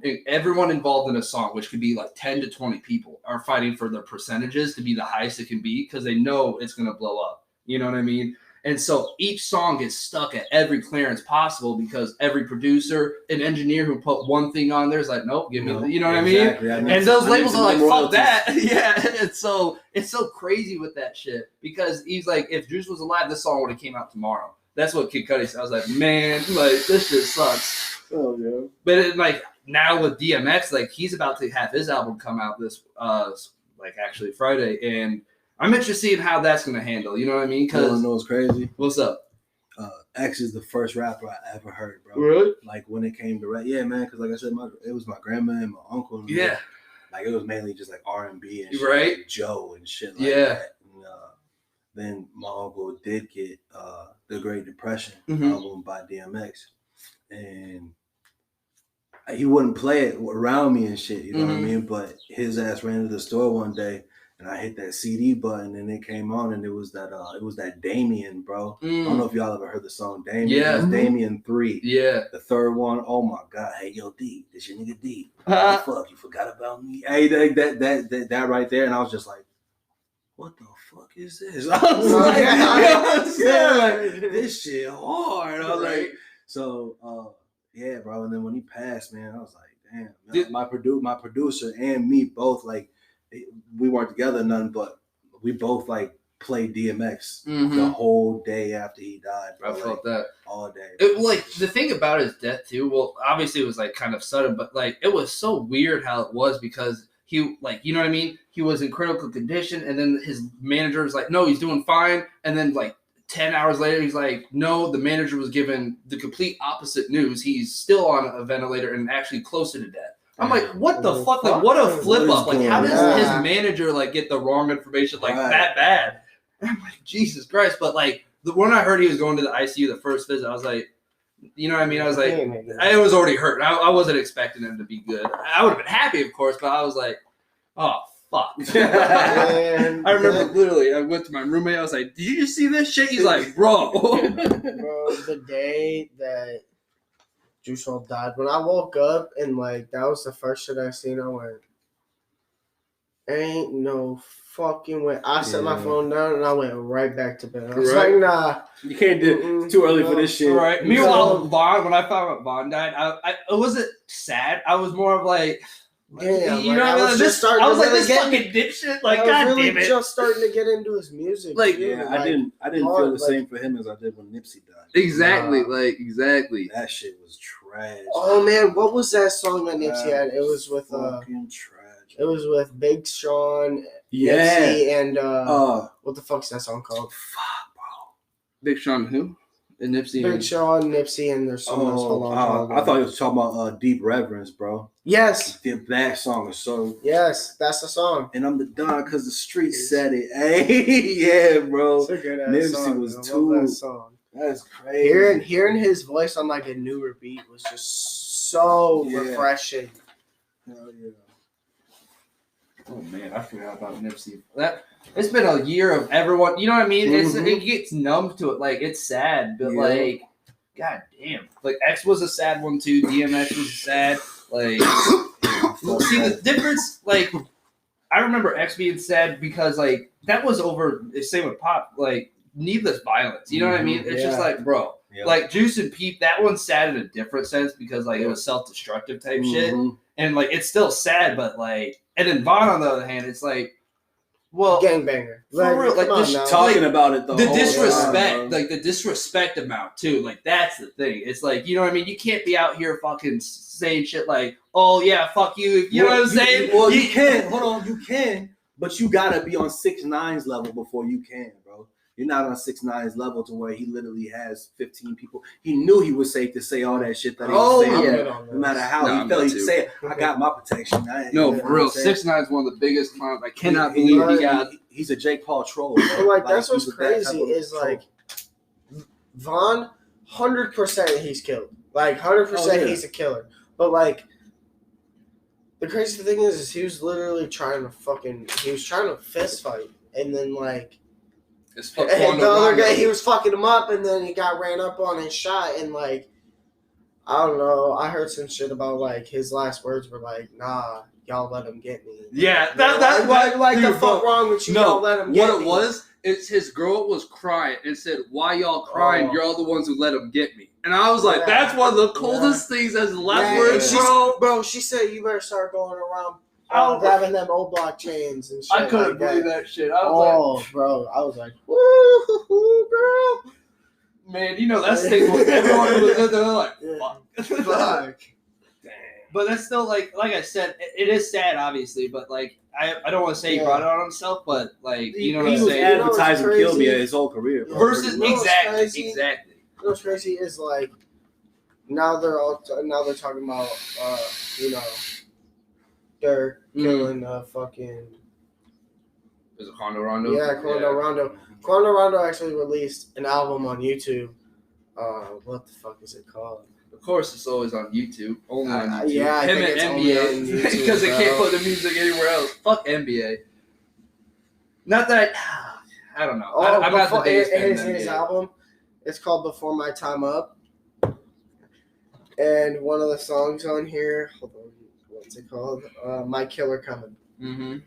Speaker 1: involved in a song, which could be like 10 to 20 people, are fighting for their percentages to be the highest it can be because they know it's going to blow up. You know what I mean? And so each song gets stuck at every clearance possible because every producer and engineer who put one thing on there is like, nope, give me, you know what I mean? And those labels are like, fuck that. Yeah. And so it's so crazy with that shit because he's like, if Juice was alive, this song would have came out tomorrow. That's what Kid Cudi said. I was like, man, like this shit sucks.
Speaker 4: Oh yeah.
Speaker 1: But it, like now with DMX, like he's about to have his album come out this like actually Friday, and I'm interested to see how that's gonna handle. You know what I mean?
Speaker 4: Because know what's crazy.
Speaker 1: What's up?
Speaker 4: X is the first rapper I ever heard, bro.
Speaker 1: Really?
Speaker 4: Like when it came to rap, yeah, man. Because like I said, it was my grandma and my uncle. And like it was mainly just like R&B and shit, like Joe and shit. Like that. And, then my uncle did get the Great Depression album by DMX, and he wouldn't play it around me and shit. You know what I mean? But his ass ran to the store one day. And I hit that CD button, and it came on, and it was that Damien, bro. I don't know if y'all ever heard the song Damien. Yeah. It was Damien 3. Yeah. The third one, oh my God. Hey, yo, D, this your nigga D. What the fuck? You forgot about me? Hey, that right there. And I was just like, what the fuck is this? I was like, you know what I'm saying? Like, this shit hard. I was like, so, yeah, bro. And then when he passed, man, I was like, damn. My producer and me both, like, we weren't together nothing, but we both like played DMX the whole day after he died, bro.
Speaker 1: I felt that
Speaker 4: all day.
Speaker 1: It, like the thing about his death too, well, obviously it was like kind of sudden, but like it was so weird how it was because he like, you know what I mean? He was in critical condition, and then his manager was like, no, he's doing fine, and then like 10 hours later, he's like, no, the manager was given the complete opposite news. He's still on a ventilator and actually closer to death. I'm like, what the fuck? Like, what a flip up. Like, how does his manager, like, get the wrong information, like, that bad? And I'm like, Jesus Christ. But, like, when I heard he was going to the ICU the first visit, I was like, you know what I mean? I was like, I was already hurt. I wasn't expecting him to be good. I would have been happy, of course, but I was like, oh, fuck. I remember literally, I went to my roommate. I was like, did you just see this shit? He's like, bro.
Speaker 3: Bro, the day that Juice WRLD died, when I woke up and like that was the first shit I seen, I went, ain't no fucking way. I set my phone down and I went right back to bed. I was like, nah,
Speaker 4: you can't do it. Too early for this shit.
Speaker 1: Right. Meanwhile, Vaughn, when I found out Vaughn died, I wasn't sad. I was more of like,
Speaker 3: damn,
Speaker 1: you know what I mean? I was like, this fucking dipshit. Like, God damn it.
Speaker 3: Just starting to get into his music.
Speaker 1: Like,
Speaker 3: too.
Speaker 4: Yeah, I didn't feel the same for him as I did when Nipsey died.
Speaker 1: Exactly, exactly.
Speaker 4: That shit was trash.
Speaker 3: Oh man, what was that song that Nipsey had? It was with
Speaker 4: fucking trash.
Speaker 3: It was with Big Sean, Nipsey, and what the fuck's that song called?
Speaker 4: Fuck, bro.
Speaker 1: Big Sean who? And Nipsey.
Speaker 3: Big Sean, Nipsey, and there's someone else.
Speaker 4: I thought he was talking about Deep Reverence, bro.
Speaker 3: Yes.
Speaker 4: That song is so.
Speaker 3: Yes, that's the song.
Speaker 4: And I'm the Don because the street said it. Hey, yeah, bro.
Speaker 3: It's a good ass
Speaker 4: Nipsey
Speaker 3: song.
Speaker 4: was
Speaker 3: that song.
Speaker 4: That's crazy.
Speaker 3: Hearing his voice on like a newer beat was just so refreshing.
Speaker 4: Hell yeah.
Speaker 1: Oh man, I forgot about Nipsey. It's been a year of everyone. You know what I mean? It gets numb to it. Like it's sad, but like god damn. Like X was a sad one too. DMX was sad. Like, see the difference. Like, I remember X being sad because like that was over. Same with Pop. Like, needless violence. You know what I mean? It's just like, bro. Yeah. Like Juice and Peep, that one's sad in a different sense because like it was self-destructive type shit, and like it's still sad, but like, and then Vaughn on the other hand, it's like, well,
Speaker 3: gangbanger.
Speaker 1: For real, like
Speaker 4: talking about it
Speaker 1: the disrespect, like the disrespect amount too. Like that's the thing. It's like, you know what I mean? You can't be out here fucking saying shit like, oh yeah, fuck you. You know what I'm saying?
Speaker 4: Well, you can. Hold on, you can, but you gotta be on 6ix9ine's level before you can, bro. You're not on 6ix9ine's level to where he literally has 15 people. He knew he was safe to say all that shit that he was saying. No matter how he felt, he say it. I got my protection.
Speaker 1: No, for real. 6ix9ine is one of the biggest clowns. I cannot believe he got.
Speaker 4: He's a Jake Paul troll. Bro.
Speaker 3: Like that's what's crazy is like Vaughn, 100% he's killed. Like 100% he's a killer. But like the crazy thing is he was literally trying to fist fight, and then like. The other guy, he was fucking him up, and then he got ran up on and shot, and like, I don't know. I heard some shit about like his last words were like, "Nah, y'all let him get me."
Speaker 1: Yeah,
Speaker 3: that's like the fuck wrong with you? No, y'all let him get me.
Speaker 1: What it was, it's his girl was crying and said, "Why y'all crying? You're all the ones who let him get me." And I was like, "That's one of the coldest things as the last words, bro."
Speaker 3: She said, "You better start going around." Grabbing them old block chains and shit.
Speaker 1: I couldn't believe that shit. I
Speaker 3: was bro. I was like, woo, girl.
Speaker 1: Man, you know, that's the thing. Everyone was in there like, fuck. Damn. But that's still, like I said, it is sad, obviously. But, like, I don't want to say he brought it on himself, but, like, you know what I'm saying?
Speaker 4: He was advertising Kill Me his whole career.
Speaker 1: Bro. Versus, exactly.
Speaker 3: You know what's crazy is, like, now they're talking about, you know, they're killing fucking.
Speaker 1: Is it Quando Rondo?
Speaker 3: Yeah, Quando Rondo. Quando Rondo actually released an album on YouTube. What the fuck is it called?
Speaker 1: Of course, it's always on YouTube. Only on YouTube.
Speaker 3: Yeah, I think it's NBA
Speaker 1: because they can't put the music anywhere else. Fuck NBA. Not that I don't know. I'm not the biggest fan of
Speaker 3: his album. It's called Before My Time Up, and one of the songs on here. Hold on. What's it called? My Killer Coming.
Speaker 1: Mm-hmm.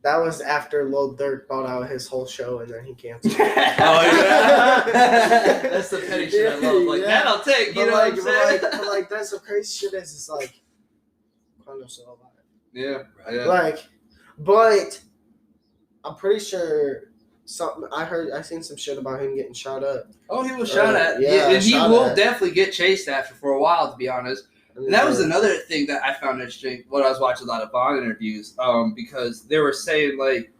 Speaker 3: That was after Lil Durk bought out his whole show and then he canceled.
Speaker 1: Oh yeah, that's the petty shit I love. Like that, I'll take. You know what I'm saying?
Speaker 3: But like that's the crazy shit is it's like Quando's still alive.
Speaker 1: Yeah.
Speaker 3: Like, but I'm pretty sure I seen some shit about him getting shot up.
Speaker 1: Oh, he was shot at. Yeah, and he will definitely get chased after for a while, to be honest. And that was another thing that I found interesting when I was watching a lot of Vaughn interviews, because they were saying, like,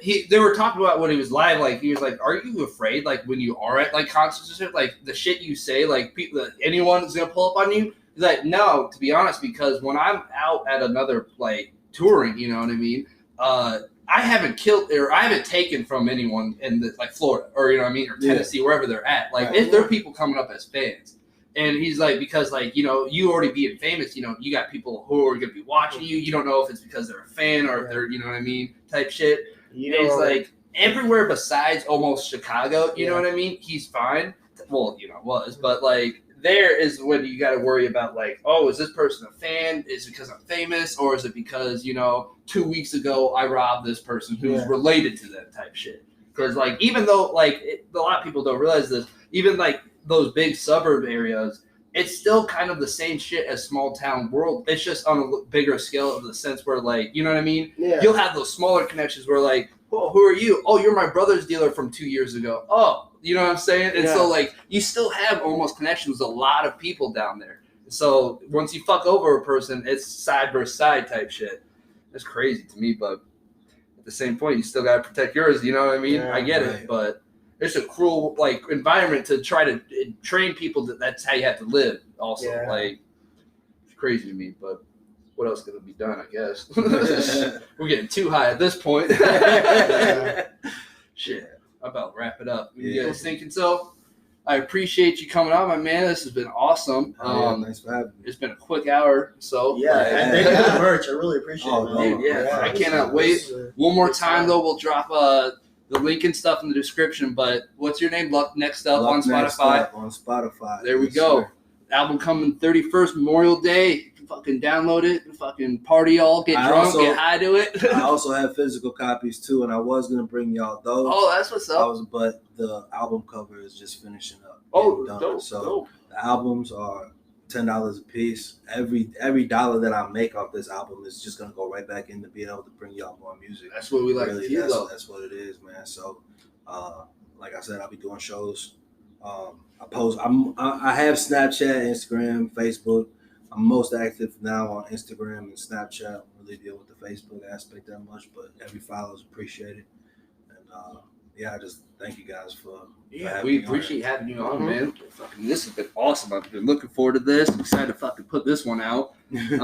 Speaker 1: they were talking about when he was live, like, he was like, are you afraid, like, when you are at, like, concerts and shit, like, the shit you say, like, people, anyone's gonna pull up on you? He's like, no, to be honest, because when I'm out at another, like, touring, you know what I mean, I haven't killed, or I haven't taken from anyone in, like, Florida, or, you know what I mean, or Tennessee, wherever they're at. Like, if there are people coming up as fans. And he's like, because, like, you know, you already being famous, you know, you got people who are going to be watching you. You don't know if it's because they're a fan or if they're, you know what I mean, type shit. And it's like, everywhere besides almost Chicago, you know what I mean? He's fine. Well, you know, was. But, like, there is when you got to worry about, like, oh, is this person a fan? Is it because I'm famous? Or is it because, you know, 2 weeks ago I robbed this person who's related to them type shit? Because, like, even though, like, a lot of people don't realize this, even, like, those big suburb areas, it's still kind of the same shit as small town world. It's just on a bigger scale of the sense where, like, you know what I mean? Yeah. You'll have those smaller connections where, like, oh, who are you? Oh, you're my brother's dealer from 2 years ago. Oh, you know what I'm saying? And so, like, you still have almost connections with a lot of people down there. So once you fuck over a person, it's side versus side type shit. That's crazy to me, but at the same point, you still got to protect yours. You know what I mean? Yeah, I get it, but it's a cruel, like, environment to try to train people that's how you have to live. Also, like, it's crazy to me. But what else could be done? I guess we're getting too high at this point. Shit, I'm about to wrap it up. You guys thinking so? I appreciate you coming on, my man. This has been awesome.
Speaker 4: Thanks for having me.
Speaker 1: It's been a quick hour, so
Speaker 2: and thank you for the merch. I really appreciate it.
Speaker 1: Dude, I cannot wait. One more time though, we'll drop the link and stuff in the description. But what's your name? Luck Next Up
Speaker 4: Luck
Speaker 1: on
Speaker 4: Next
Speaker 1: Spotify.
Speaker 4: Up on Spotify.
Speaker 1: There we
Speaker 4: Yes,
Speaker 1: go.
Speaker 4: sir.
Speaker 1: Album coming 31st Memorial Day. You can fucking download it, fucking party all, get
Speaker 4: I
Speaker 1: drunk,
Speaker 4: also-
Speaker 1: get high to it.
Speaker 4: I also have physical copies too, and I was gonna bring y'all those.
Speaker 1: Oh, that's what's up.
Speaker 4: But the album cover is just finishing up.
Speaker 1: Oh,
Speaker 4: getting done.
Speaker 1: dope,
Speaker 4: So
Speaker 1: dope.
Speaker 4: the albums are $10 a piece. Every dollar that I make off this album is just gonna go right back into being able to bring y'all more music.
Speaker 1: That's what we like
Speaker 4: Really,
Speaker 1: to hear, though.
Speaker 4: that's what it is, man. So, like I said, I'll be doing shows. I have Snapchat, Instagram, Facebook. I'm most active now on Instagram and Snapchat. I don't really deal with the Facebook aspect that much, but every follow is appreciated. And I just thank you guys for having
Speaker 1: We
Speaker 4: me on
Speaker 1: appreciate having you on,
Speaker 3: Mhm.
Speaker 1: man. Fucking, this has been awesome. I've been looking forward to this. I'm excited to fucking put this one out.
Speaker 4: here.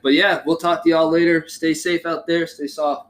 Speaker 1: But yeah, we'll talk to y'all later. Stay safe out there. Stay soft.